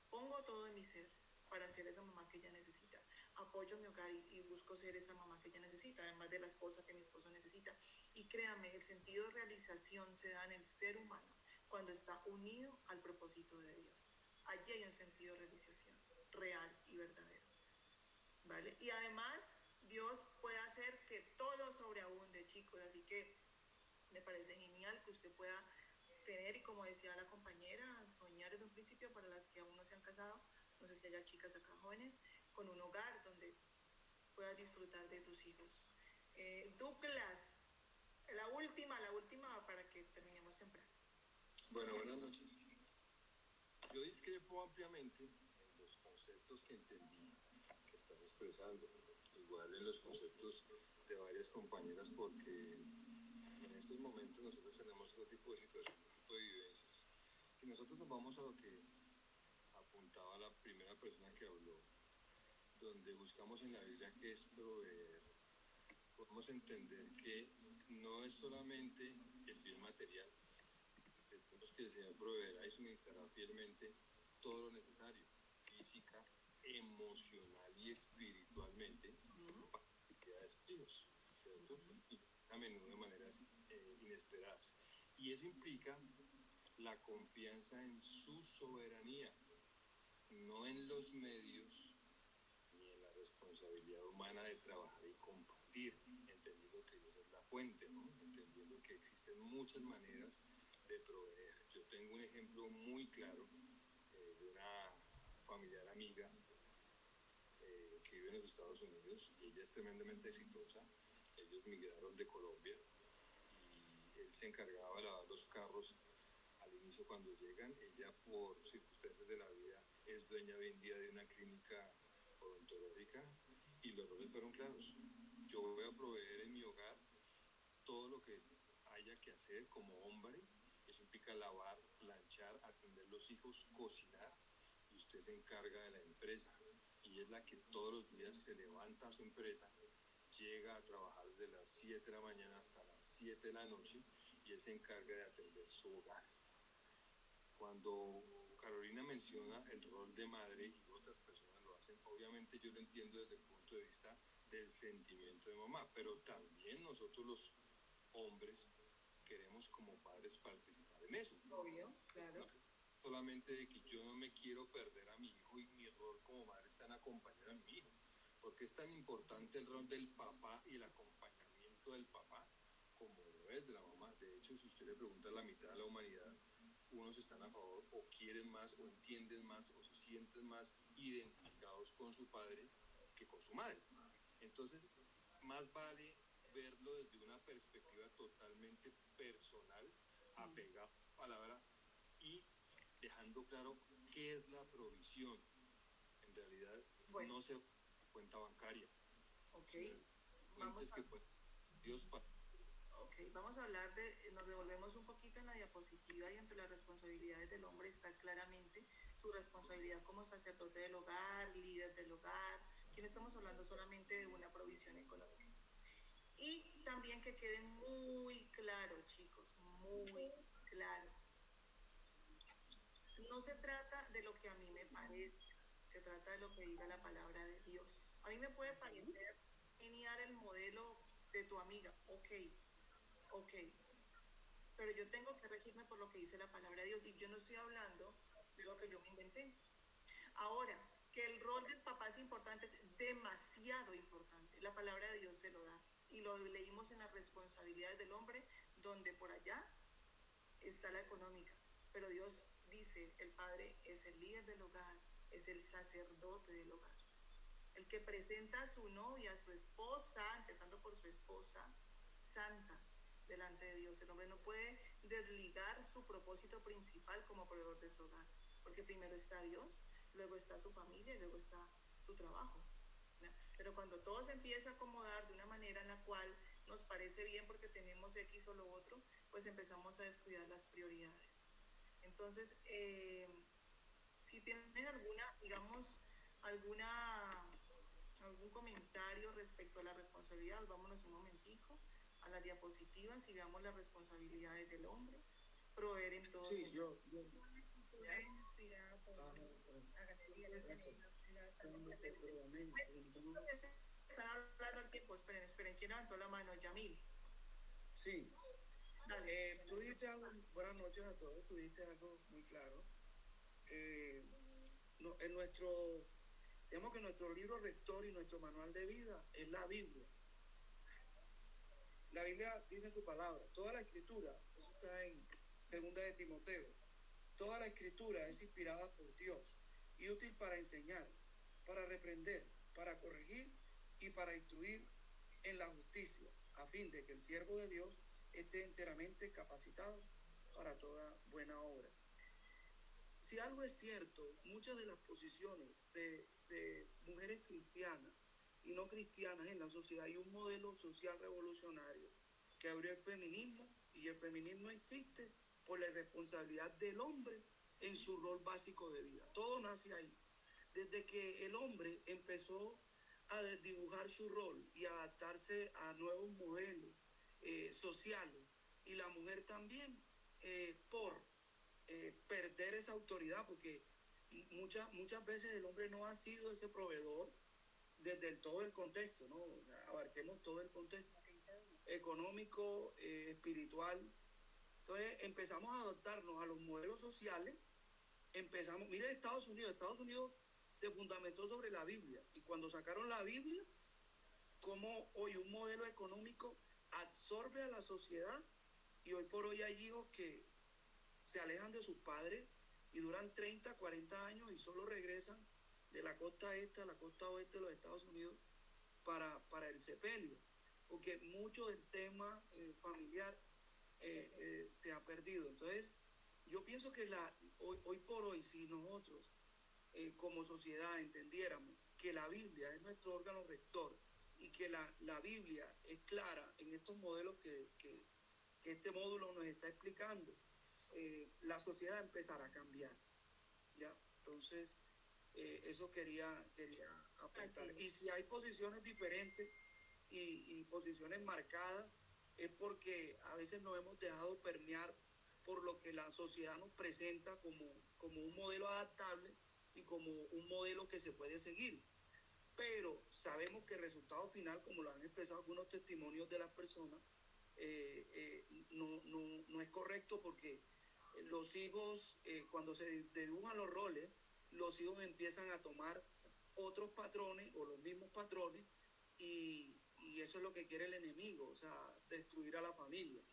pongo todo de mi ser para ser esa mamá que ella necesita. Apoyo mi hogar y busco ser esa mamá que ella necesita, además de la esposa que mi esposo necesita. Y créame, el sentido de realización se da en el ser humano cuando está unido al propósito de Dios. Allí hay un sentido de realización real y verdadero, ¿vale? Y además, Dios puede hacer que todo sobreabunde, chicos, así que me parece genial que usted pueda tener, y como decía la compañera, soñar desde un principio para las que aún no se han casado, no sé si haya chicas acá jóvenes, con un hogar donde puedas disfrutar de tus hijos. Douglas, la última para que terminemos temprano. Bueno, buenas noches. Yo discrepo ampliamente en los conceptos que entendí que estás expresando, igual en los conceptos de varias compañeras, porque en estos momentos nosotros tenemos otro tipo de situación, otro tipo de vivencias. Si nosotros nos vamos a lo que apuntaba la primera persona que habló, donde buscamos en la Biblia qué es proveer, podemos entender que no es solamente el bien material, tenemos que el Señor proveerá y suministrará fielmente todo lo necesario, física, emocional y espiritualmente, para la actividad de sus hijos, ¿cierto? Y a menudo de maneras inesperadas. Y eso implica la confianza en su soberanía, no en los medios ni en la responsabilidad humana de trabajar y compartir, entendiendo que Dios es la fuente, ¿no? Entendiendo que existen muchas maneras de proveer. Yo tengo un ejemplo muy claro de una familiar amiga que vive en los Estados Unidos, y ella es tremendamente exitosa. Ellos migraron de Colombia y él se encargaba de lavar los carros al inicio cuando llegan. Ella, por circunstancias de la vida, es dueña hoy en día de una clínica odontológica, y los roles fueron claros. Yo voy a proveer en mi hogar todo lo que haya que hacer como hombre. Eso implica lavar, planchar, atender los hijos, cocinar, y usted se encarga de la empresa. Y es la que todos los días se levanta a su empresa, llega a trabajar desde las 7 de la mañana hasta las 7 de la noche, y él se encarga de atender su hogar. Cuando Carolina menciona el rol de madre, y otras personas lo hacen, obviamente yo lo entiendo desde el punto de vista del sentimiento de mamá, pero también nosotros los hombres queremos como padres participar en eso. Obvio, claro. No, solamente de que yo no me quiero perder a mi hijo, y mi rol como madre está en acompañar a mi hijo. ¿Por qué es tan importante el rol del papá y el acompañamiento del papá como lo es de la mamá? De hecho, si usted le pregunta a la mitad de la humanidad, unos están a favor o quieren más o entienden más o se sienten más identificados con su padre que con su madre. Entonces, más vale verlo desde una perspectiva totalmente personal, apegado a la palabra y dejando claro qué es la provisión. En realidad, bueno, no se cuenta bancaria. Ok, vamos a... Dios para... Ok, vamos a hablar nos devolvemos un poquito en la diapositiva, y entre las responsabilidades del hombre está claramente su responsabilidad como sacerdote del hogar, líder del hogar. Aquí no estamos hablando solamente de una provisión económica. Y también que quede muy claro, chicos, muy claro. No se trata de lo que a mí me parece, se trata de lo que diga la palabra de Dios. A mí me puede parecer genial el modelo de tu amiga, ok, pero yo tengo que regirme por lo que dice la palabra de Dios, y yo no estoy hablando de lo que yo me inventé. Ahora, que el rol del papá es importante, es demasiado importante. La palabra de Dios se lo da, y lo leímos en las responsabilidades del hombre, donde por allá está la económica, pero Dios dice, el padre es el líder del hogar, es el sacerdote del hogar, el que presenta a su novia, a su esposa, empezando por su esposa, santa, delante de Dios. El hombre no puede desligar su propósito principal como proveedor de su hogar, porque primero está Dios, luego está su familia y luego está su trabajo, ¿no? Pero cuando todo se empieza a acomodar de una manera en la cual nos parece bien porque tenemos X o lo otro, pues empezamos a descuidar las prioridades. Entonces, si tienen alguna, digamos, algún comentario respecto a la responsabilidad, vámonos un momentico a las diapositivas y veamos las responsabilidades del hombre. Proveer en todo Sí, sentido. Están hablando al tiempo, esperen, ¿quién levantó la mano? Yamil. Sí. Dale. Tú dijiste algo, buenas noches a todos, tú dijiste algo muy claro. Digamos que nuestro libro rector y nuestro manual de vida es la Biblia. La Biblia dice su palabra, toda la escritura, eso está en 2 de Timoteo, toda la escritura es inspirada por Dios y útil para enseñar, para reprender, para corregir y para instruir en la justicia, a fin de que el siervo de Dios esté enteramente capacitado para toda buena obra. Si algo es cierto, muchas de las posiciones de mujeres cristianas y no cristianas en la sociedad, hay un modelo social revolucionario que abrió el feminismo, y el feminismo existe por la responsabilidad del hombre en su rol básico de vida. Todo nace ahí. Desde que el hombre empezó a dibujar su rol y adaptarse a nuevos modelos sociales, y la mujer también, por perder esa autoridad, porque muchas veces el hombre no ha sido ese proveedor desde todo el contexto, ¿no? Abarquemos todo el contexto económico, espiritual. Entonces empezamos a adaptarnos a los modelos sociales. Mire Estados Unidos se fundamentó sobre la Biblia, y cuando sacaron la Biblia, como hoy un modelo económico absorbe a la sociedad, y hoy por hoy hay hijos que se alejan de sus padres y duran 30, 40 años y solo regresan de la costa este a la costa oeste de los Estados Unidos para el sepelio, porque mucho del tema familiar se ha perdido. Entonces, yo pienso que hoy por hoy, si nosotros como sociedad entendiéramos que la Biblia es nuestro órgano rector, y que la Biblia es clara en estos modelos que este módulo nos está explicando, la sociedad empezará a cambiar, ¿ya? Entonces, eso quería apuntar. Y si hay posiciones diferentes y posiciones marcadas, es porque a veces nos hemos dejado permear por lo que la sociedad nos presenta como un modelo adaptable y como un modelo que se puede seguir. Pero sabemos que el resultado final, como lo han expresado algunos testimonios de las personas, no es correcto, porque los hijos, cuando se dibujan los roles, los hijos empiezan a tomar otros patrones o los mismos patrones, y eso es lo que quiere el enemigo, o sea, destruir a la familia.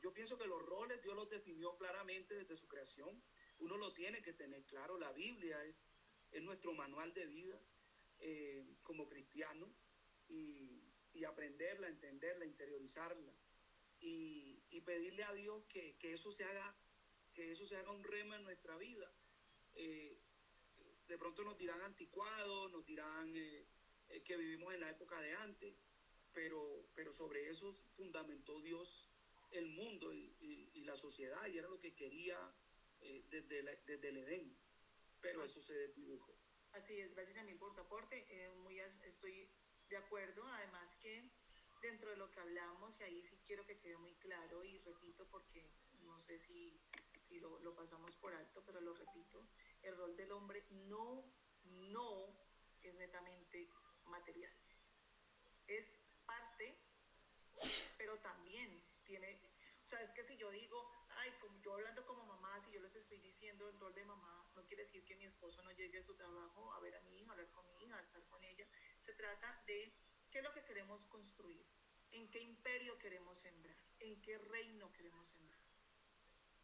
Yo pienso que los roles Dios los definió claramente desde su creación. Uno lo tiene que tener claro. La Biblia es nuestro manual de vida como cristiano, y aprenderla, entenderla, interiorizarla, y pedirle a Dios que eso se haga un rema en nuestra vida. De pronto nos dirán anticuados, nos dirán que vivimos en la época de antes, pero sobre eso fundamentó Dios el mundo y la sociedad, y era lo que quería desde el Edén, pero eso se desdibujó. Así es, gracias a mí por tu aporte, estoy de acuerdo, además que dentro de lo que hablamos, y ahí sí quiero que quede muy claro, y repito porque no sé si lo pasamos por alto, pero lo repito, el rol del hombre no es netamente material, es parte, pero también tiene, o sea, es que si yo digo, ay, como yo hablando como mamá, si yo les estoy diciendo el rol de mamá, no quiere decir que mi esposo no llegue a su trabajo a ver a mi hija, a hablar con mi hija, a estar con ella. Se trata de qué es lo que queremos construir, en qué imperio queremos sembrar, en qué reino queremos sembrar.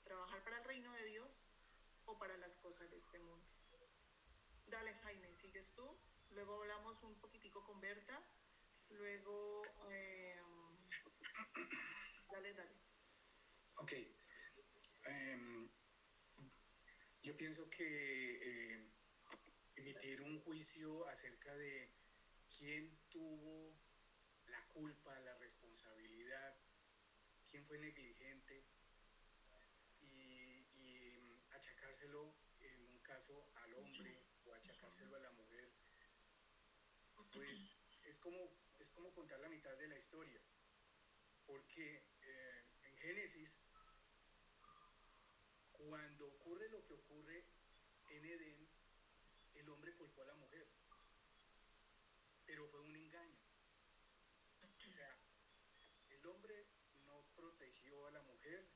¿Trabajar para el reino de Dios o para las cosas de este mundo? Dale, Jaime, sigues tú. Luego hablamos un poquitico con Berta. Luego, dale. Ok. Yo pienso que emitir un juicio acerca de quién tuvo la culpa, la responsabilidad, quién fue negligente y achacárselo en un caso al hombre o achacárselo a la mujer, pues es como contar la mitad de la historia, porque en Génesis, cuando ocurre lo que ocurre en Edén, el hombre culpó a la mujer, pero fue un engaño. O sea, el hombre no protegió a la mujer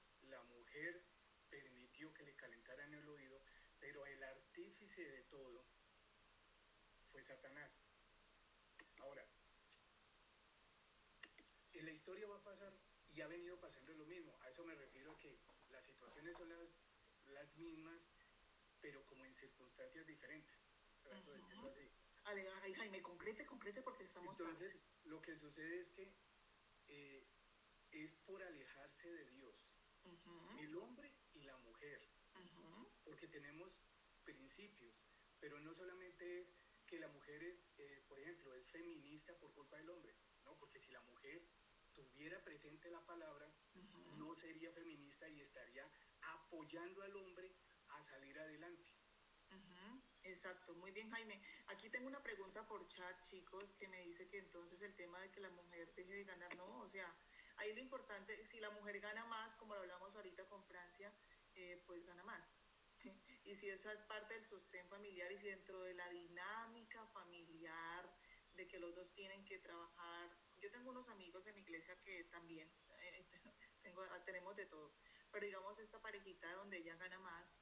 permitió que le calentaran el oído, pero el artífice de todo fue Satanás. Ahora, en la historia va a pasar, y ha venido pasando lo mismo. A eso me refiero, a que las situaciones son las mismas, pero como en circunstancias diferentes. Trato de decirlo así. Jaime, concrete porque estamos... Entonces, lo que sucede es que es por alejarse de Dios. El hombre y la mujer. Porque tenemos principios, pero no solamente es que la mujer por ejemplo, es feminista por culpa del hombre, ¿no? Porque si la mujer tuviera presente la palabra, no sería feminista y estaría apoyando al hombre a salir adelante. Exacto, muy bien, Jaime. Aquí tengo una pregunta por chat, chicos, que me dice que entonces el tema de que la mujer deje de ganar, no, o sea, ahí lo importante, si la mujer gana más, como lo hablamos ahorita con Francia, pues gana más. Y si esa es parte del sostén familiar, y si dentro de la dinámica familiar de que los dos tienen que trabajar, yo tengo unos amigos en la iglesia que también tenemos de todo, pero digamos esta parejita donde ella gana más,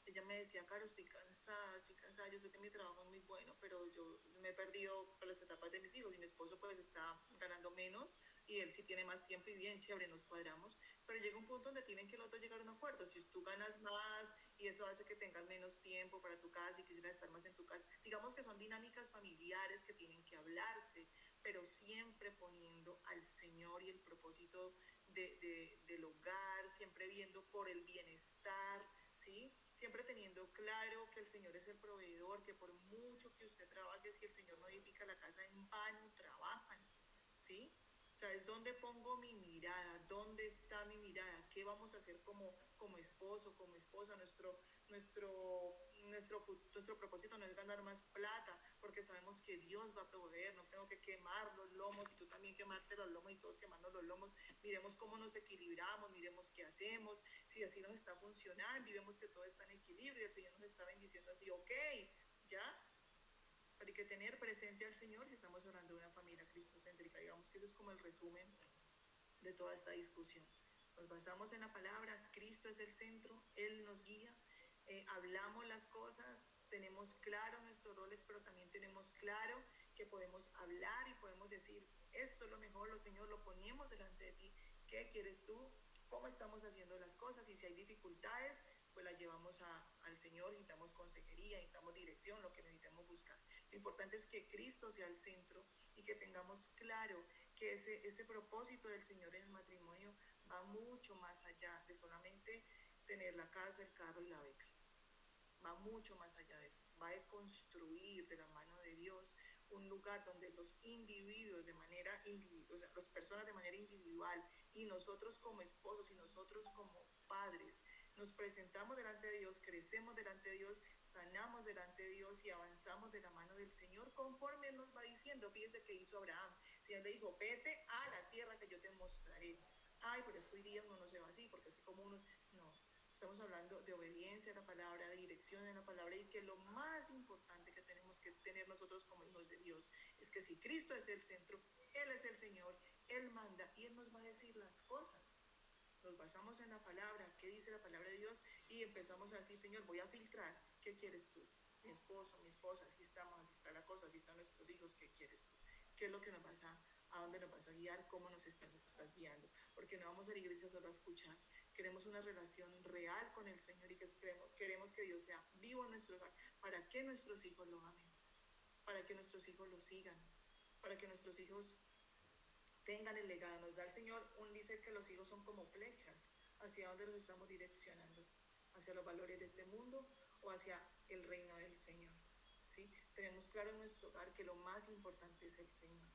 ella me decía, Caro, estoy cansada, yo sé que mi trabajo es muy bueno, pero yo me he perdido por las etapas de mis hijos, y mi esposo pues está ganando menos, y él sí tiene más tiempo, y bien chévere, nos cuadramos, pero llega un punto donde tienen que los dos llegar a un acuerdo. Si tú ganas más y eso hace que tengas menos tiempo para tu casa y quisieras estar más en tu casa, digamos que son dinámicas familiares que tienen que hablarse, pero siempre poniendo al Señor y el propósito del hogar, siempre viendo por el bienestar, ¿sí? Siempre teniendo claro que el Señor es el proveedor, que por mucho que usted trabaje, si el Señor no edifica la casa, en vano trabajan, ¿sí? O sea, es donde pongo mi mirada, dónde está mi mirada, qué vamos a hacer como esposo, como esposa. Nuestro propósito no es ganar más plata, porque sabemos que Dios va a proveer, no tengo que quemar los lomos, y tú también quemarte los lomos y todos quemarnos los lomos. Miremos cómo nos equilibramos, miremos qué hacemos, si así nos está funcionando y vemos que todo está en equilibrio, el Señor nos está bendiciendo así, ok, ¿ya? Pero hay que tener presente al Señor si estamos hablando de una familia cristocéntrica. Digamos que ese es como el resumen de toda esta discusión. Nos basamos en la palabra, Cristo es el centro, Él nos guía, hablamos las cosas, tenemos claros nuestros roles, pero también tenemos claro que podemos hablar y podemos decir, esto es lo mejor, lo Señor, lo ponemos delante de ti, ¿qué quieres tú? ¿Cómo estamos haciendo las cosas? Y si hay dificultades, pues las llevamos al Señor, necesitamos consejería, necesitamos dirección, lo que necesitemos buscar. Lo importante es que Cristo sea el centro y que tengamos claro que ese propósito del Señor en el matrimonio va mucho más allá de solamente tener la casa, el carro y la beca. Va mucho más allá de eso. Va a construir de la mano de Dios un lugar donde los individuos de manera individual, o sea, las personas de manera individual, y nosotros como esposos y nosotros como padres, nos presentamos delante de Dios, crecemos delante de Dios, sanamos delante de Dios y avanzamos de la mano del Señor conforme Él nos va diciendo. Fíjese que hizo Abraham. Si Él le dijo, vete a la tierra que yo te mostraré. Ay, pero es que hoy día uno no se va así, porque así como uno, no. Estamos hablando de obediencia a la palabra, de dirección en la palabra, y que lo más importante que tenemos que tener nosotros como hijos de Dios es que si Cristo es el centro, Él es el Señor, Él manda y Él nos va a decir las cosas. nos basamos en la palabra, qué dice la palabra de Dios, y empezamos a decir, Señor, voy a filtrar, ¿qué quieres tú? Mi esposo, mi esposa, así estamos, así está la cosa, así están nuestros hijos, ¿qué quieres tú? ¿Qué es lo que nos vas a dónde nos vas a guiar? ¿Cómo nos estás guiando? Porque no vamos a la iglesia solo a escuchar, queremos una relación real con el Señor y queremos que Dios sea vivo en nuestro hogar, para que nuestros hijos lo amen, para que nuestros hijos lo sigan, para que nuestros hijos tengan el legado. Nos da el Señor, dice que los hijos son como flechas, hacia dónde los estamos direccionando, hacia los valores de este mundo o hacia el reino del Señor, ¿sí? Tenemos claro en nuestro hogar que lo más importante es el Señor,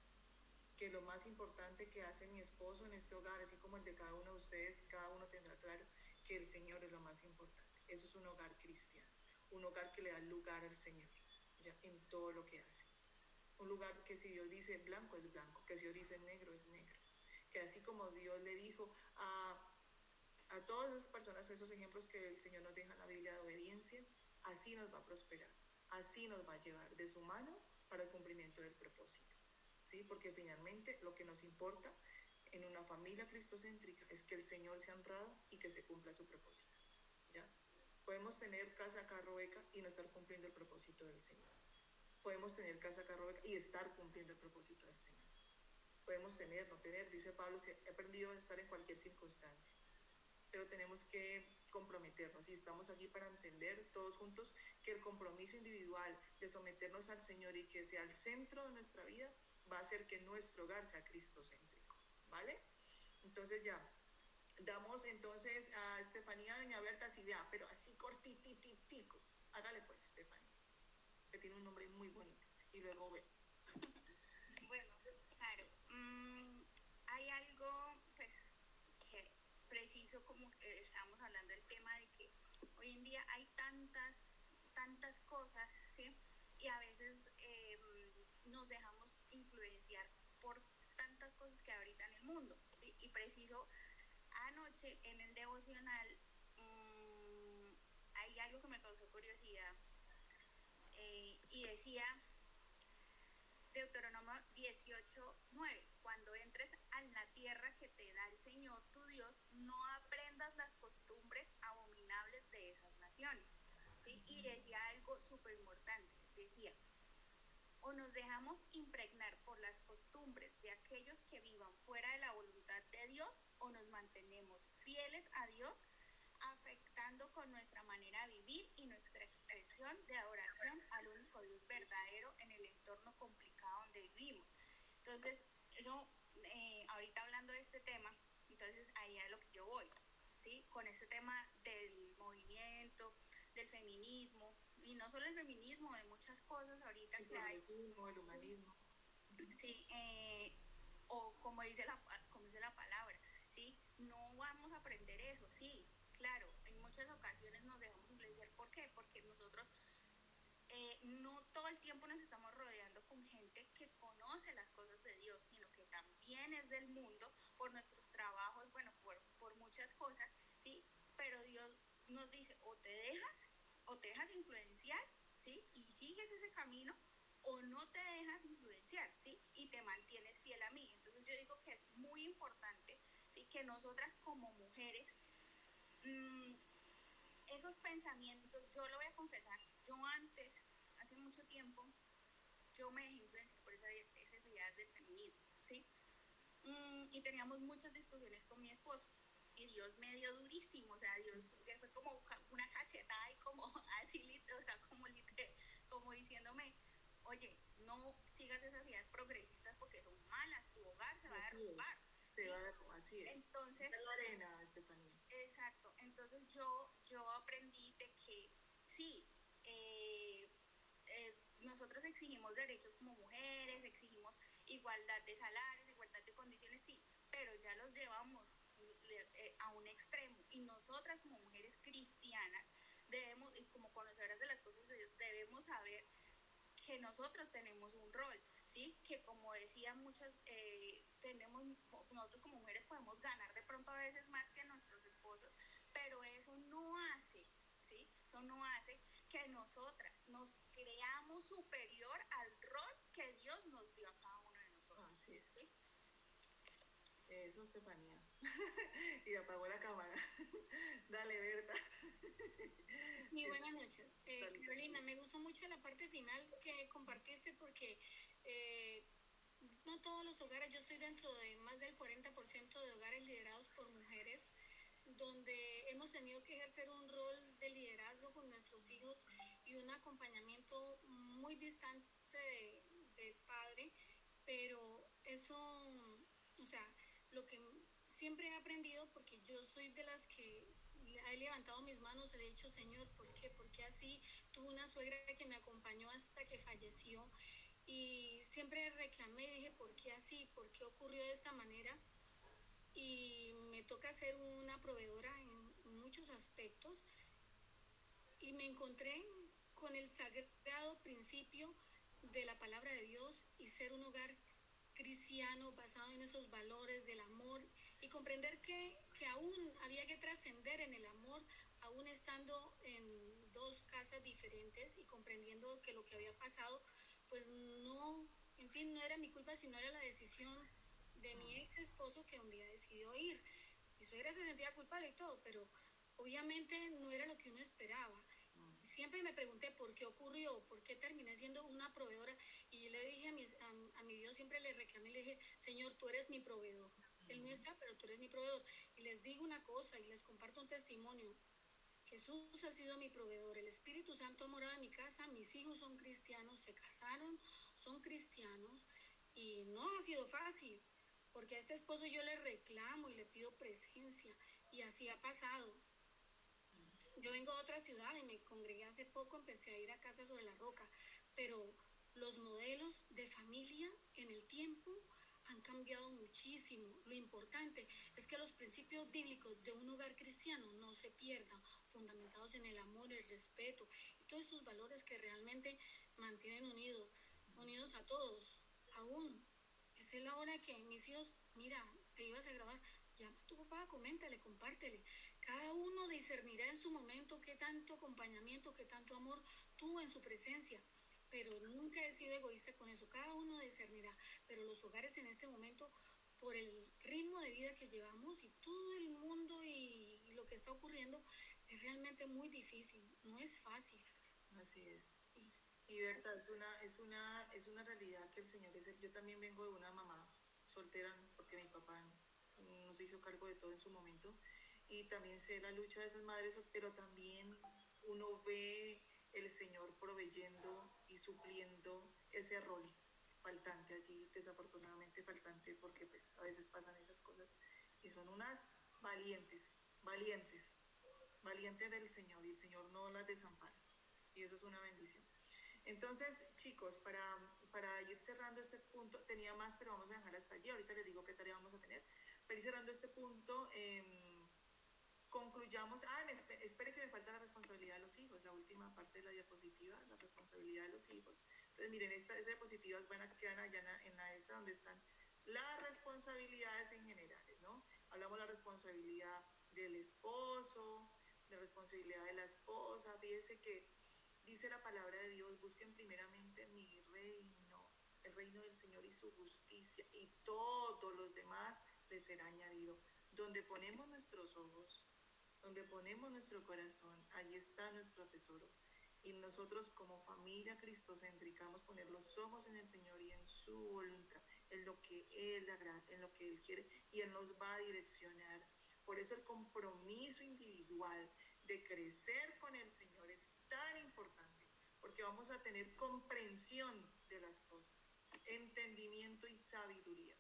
que lo más importante que hace mi esposo en este hogar, así como el de cada uno de ustedes, cada uno tendrá claro que el Señor es lo más importante. Eso es un hogar cristiano, un hogar que le da lugar al Señor, ¿ya? En todo lo que hace. Un lugar que si Dios dice blanco es blanco, que si Dios dice negro es negro, que así como Dios le dijo a todas esas personas, esos ejemplos que el Señor nos deja en la Biblia de obediencia, así nos va a prosperar, así nos va a llevar de su mano para el cumplimiento del propósito, ¿sí? Porque finalmente lo que nos importa en una familia cristocéntrica es que el Señor sea honrado y que se cumpla su propósito, ¿ya? Podemos tener casa, carro, beca y no estar cumpliendo el propósito del Señor. Podemos tener casa, carro, beca y estar cumpliendo el propósito del Señor. Podemos tener, no tener, dice Pablo, he aprendido a estar en cualquier circunstancia, pero tenemos que comprometernos y estamos aquí para entender todos juntos que el compromiso individual de someternos al Señor y que sea el centro de nuestra vida va a hacer que nuestro hogar sea cristocéntrico, ¿vale? Entonces ya, damos entonces a Estefanía, doña Berta, así vea, pero así cortititico. Hágale pues, Estefanía, que tiene un nombre muy bonito, y luego ve. Bueno, claro, hay algo, pues, que preciso como estábamos hablando del tema de que hoy en día hay tantas cosas, ¿sí? Y a veces nos dejamos influenciar por tantas cosas que hay ahorita en el mundo, ¿sí? Y preciso, anoche en el devocional hay algo que me causó curiosidad y decía Deuteronomio 18:9, cuando entres a la tierra que te da el Señor tu Dios, no aprendas las costumbres abominables de esas naciones, ¿sí? Y decía algo súper importante, decía, o nos dejamos impregnar por las costumbres de aquellos que vivan fuera de la voluntad de Dios, o nos mantenemos fieles a Dios, afectando con nuestra manera de vivir y nuestra expresión de adoración al único Dios verdadero en el entorno complicado donde vivimos. Entonces, yo, ahorita hablando de este tema, entonces ahí es a lo que yo voy, ¿sí? Con este tema del movimiento, del feminismo, y no solo el feminismo, de muchas cosas ahorita que hay. El humanismo. Sí, o como dice la palabra, ¿sí? No vamos a aprender eso, sí, claro, en muchas ocasiones nos dejamos influenciar. ¿Por qué? Porque nosotros no todo el tiempo nos estamos rodeando con gente que conoce las cosas de Dios, sino que también es del mundo por nuestros trabajos, bueno, por muchas cosas, ¿sí? Pero Dios nos dice, o te dejas influenciar, ¿sí? Y sigues ese camino, o no te dejas influenciar, ¿sí? Y te mantienes fiel a mí. Entonces yo digo que es muy importante, ¿sí? Que nosotras como mujeres, esos pensamientos, yo lo voy a confesar, yo antes, hace mucho tiempo, yo me dejé influenciar por esas ideas del feminismo, ¿sí? Y teníamos muchas discusiones con mi esposo, y Dios me dio durísimo, o sea, Dios fue como una cachetada y como así, o sea, como diciéndome, oye, no sigas esas ideas progresistas porque son malas, tu hogar se va a derrumbar. Se va a derrumbar, así es. Entonces, es la arena, Estefanía. Exacto, entonces yo aprendí de que sí, nosotros exigimos derechos como mujeres, exigimos igualdad de salarios, igualdad de condiciones, sí, pero ya los llevamos a un extremo, y nosotras como mujeres cristianas debemos, y como conocedoras de las cosas de Dios, debemos saber que nosotros tenemos un rol, ¿sí? Que como decía nosotros como mujeres podemos ganar de pronto a veces más que nuestros esposos, pero eso no hace, ¿sí? Eso no hace que nosotras nos creamos superior al rol que Dios nos dio a cada uno de nosotros. Así es. ¿Sí? Eso, Estefanía. Y apagó la cámara. Dale, Berta. Muy buenas noches. Carolina, me gustó mucho la parte final que compartiste porque no todos los hogares, yo estoy dentro de más del 40% de hogares liderados por mujeres, donde hemos tenido que ejercer un rol de liderazgo con nuestros hijos y un acompañamiento muy distante del padre, pero eso, o sea, lo que siempre he aprendido, porque yo soy de las que he levantado mis manos, le he dicho, Señor, ¿por qué? ¿Por qué así? Tuve una suegra que me acompañó hasta que falleció y siempre reclamé y dije, ¿por qué así? ¿Por qué ocurrió de esta manera? Y me toca ser una proveedora en muchos aspectos y me encontré con el sagrado principio de la palabra de Dios y ser un hogar cristiano basado en esos valores del amor y comprender que aún había que trascender en el amor, aún estando en dos casas diferentes y comprendiendo que lo que había pasado, pues no, en fin, no era mi culpa, sino era la decisión de mi ex esposo que un día decidió ir. Mi suegra se sentía culpable y todo, pero obviamente no era lo que uno esperaba. Siempre me pregunté por qué ocurrió, por qué terminé siendo una proveedora y yo le dije a mi Dios, siempre le reclamé, le dije, Señor, tú eres mi proveedor. Él no está, pero tú eres mi proveedor. Y les digo una cosa y les comparto un testimonio. Jesús ha sido mi proveedor, el Espíritu Santo ha morado en mi casa, mis hijos son cristianos, se casaron, son cristianos y no ha sido fácil, porque a este esposo yo le reclamo y le pido presencia y así ha pasado. Yo vengo de otra ciudad y me congregué hace poco, empecé a ir a Casa sobre la Roca, pero los modelos de familia en el tiempo han cambiado muchísimo. Lo importante es que los principios bíblicos de un hogar cristiano no se pierdan, fundamentados en el amor, el respeto y todos esos valores que realmente mantienen unidos a todos. Aún es la hora que mis hijos, mira, te ibas a grabar, llama a tu papá, coméntale, compártele. Cada uno discernirá en su momento qué tanto acompañamiento, qué tanto amor tuvo en su presencia. Pero nunca he sido egoísta con eso. Cada uno discernirá. Pero los hogares en este momento, por el ritmo de vida que llevamos y todo el mundo y lo que está ocurriendo, es realmente muy difícil. No es fácil. Así es. Y Berta, es una realidad que el Señor es yo también vengo de una mamá soltera porque mi papá no se hizo cargo de todo en su momento y también sé la lucha de esas madres, pero también uno ve el Señor proveyendo y supliendo ese rol faltante allí, desafortunadamente faltante, porque pues a veces pasan esas cosas y son unas valientes del Señor y el Señor no las desampara y eso es una bendición. Entonces, chicos, para ir cerrando este punto, tenía más, pero vamos a dejar hasta allí. Ahorita les digo qué tarea vamos a tener. Para ir cerrando este punto, concluyamos. Espere que me falta la responsabilidad de los hijos, la última parte de la diapositiva, la responsabilidad de los hijos. Entonces, miren, esas diapositivas quedan allá en la esta donde están las responsabilidades en generales, ¿no? Hablamos de la responsabilidad del esposo, de la responsabilidad de la esposa. Fíjense que dice la palabra de Dios, busquen primeramente mi reino, el reino del Señor y su justicia, y todos los demás les será añadido. Donde ponemos nuestros ojos, donde ponemos nuestro corazón, ahí está nuestro tesoro. Y nosotros como familia cristocéntrica vamos a poner los ojos en el Señor y en su voluntad, en lo que Él agrada, en lo que Él quiere, y Él nos va a direccionar. Por eso el compromiso individual de crecer con el Señor es tan importante, porque vamos a tener comprensión de las cosas, entendimiento y sabiduría.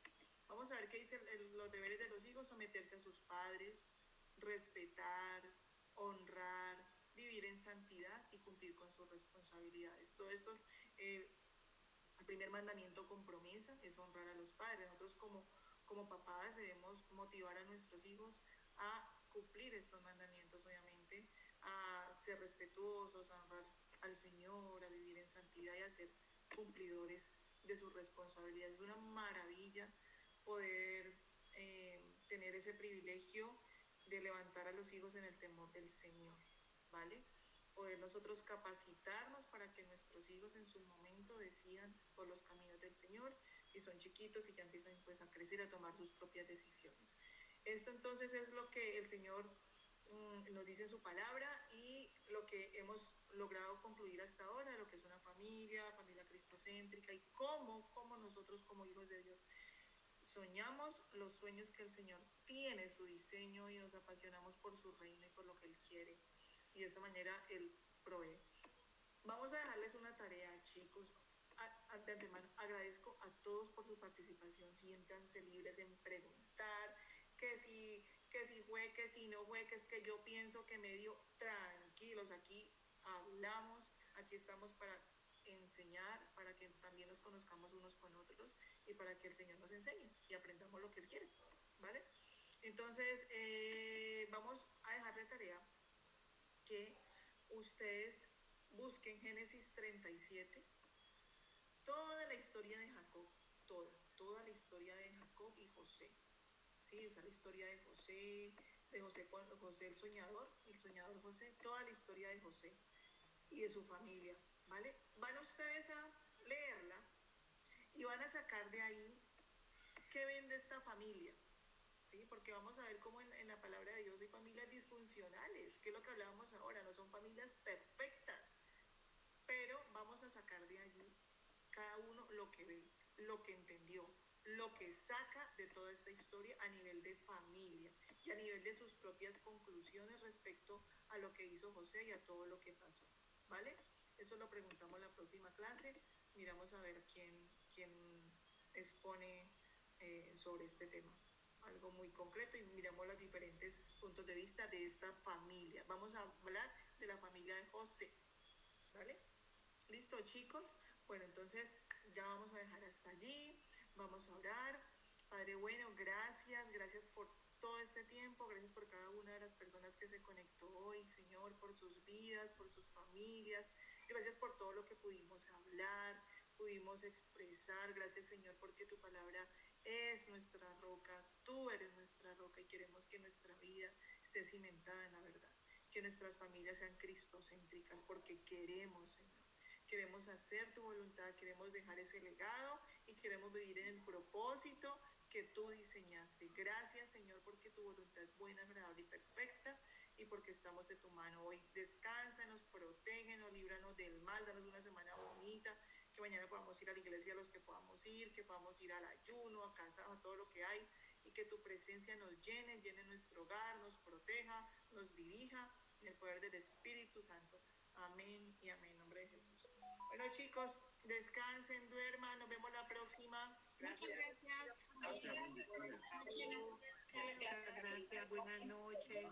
Vamos a ver qué dicen los deberes de los hijos: someterse a sus padres, respetar, honrar, vivir en santidad y cumplir con sus responsabilidades. Todo esto es, el primer mandamiento con promesa es honrar a los padres. Nosotros como papás debemos motivar a nuestros hijos a cumplir estos mandamientos, obviamente, a ser respetuosos, a honrar al Señor, a vivir en santidad y a ser cumplidores de sus responsabilidades. Es una maravilla poder tener ese privilegio de levantar a los hijos en el temor del Señor, ¿vale? Poder nosotros capacitarnos para que nuestros hijos en su momento decidan por los caminos del Señor. y son chiquitos y ya empiezan pues a crecer, a tomar sus propias decisiones. Esto entonces es lo que el Señor nos dice en su palabra y lo que hemos logrado concluir hasta ahora, lo que es una familia cristocéntrica y cómo nosotros como hijos de Dios soñamos los sueños que el Señor tiene, su diseño, y nos apasionamos por su reino y por lo que Él quiere, y de esa manera Él provee. Vamos a dejarles una tarea, chicos. De antemano agradezco a todos por su participación, siéntanse libres en preguntar, que si fue, que si no fue, que es que yo pienso que medio, tranquilos, aquí hablamos, aquí estamos para enseñar, para que también nos conozcamos unos con otros y para que el Señor nos enseñe y aprendamos lo que Él quiere, ¿vale? Entonces, vamos a dejar de tarea que ustedes busquen Génesis 37, toda la historia de Jacob, toda la historia de Jacob y José. Sí, esa es la historia de José el soñador José, toda la historia de José y de su familia, ¿vale? Van ustedes a leerla y van a sacar de ahí qué ven de esta familia, ¿sí? Porque vamos a ver cómo en la palabra de Dios hay familias disfuncionales, que es lo que hablábamos ahora, no son familias perfectas, pero vamos a sacar de allí cada uno lo que ve, lo que entendió, lo que saca de toda esta historia a nivel de familia y a nivel de sus propias conclusiones respecto a lo que hizo José y a todo lo que pasó, ¿vale? Eso lo preguntamos la próxima clase, miramos a ver quién expone sobre este tema, algo muy concreto, y miramos los diferentes puntos de vista de esta familia. Vamos a hablar de la familia de José, ¿vale? ¿Listo, chicos? Bueno, entonces ya vamos a dejar hasta allí, vamos a orar. Padre bueno, gracias por todo este tiempo, gracias por cada una de las personas que se conectó hoy, Señor, por sus vidas, por sus familias, gracias por todo lo que pudimos hablar, pudimos expresar, gracias, Señor, porque tu palabra es nuestra roca, tú eres nuestra roca, y queremos que nuestra vida esté cimentada en la verdad, que nuestras familias sean cristocéntricas, porque queremos, Señor, queremos hacer tu voluntad, queremos dejar ese legado y queremos vivir en el propósito que tú diseñaste. Gracias, Señor, porque tu voluntad es buena, agradable y perfecta, y porque estamos de tu mano hoy. Descánsanos, protégenos, líbranos del mal, danos una semana bonita, que mañana podamos ir a la iglesia, los que podamos ir, que podamos ir al ayuno, a casa, a todo lo que hay, y que tu presencia nos llene nuestro hogar, nos proteja, nos dirija en el poder del Espíritu Santo. Amén y amén, en nombre de Jesús. Bueno, chicos, descansen, duerman, nos vemos la próxima. Gracias. Muchas gracias, buenas noches.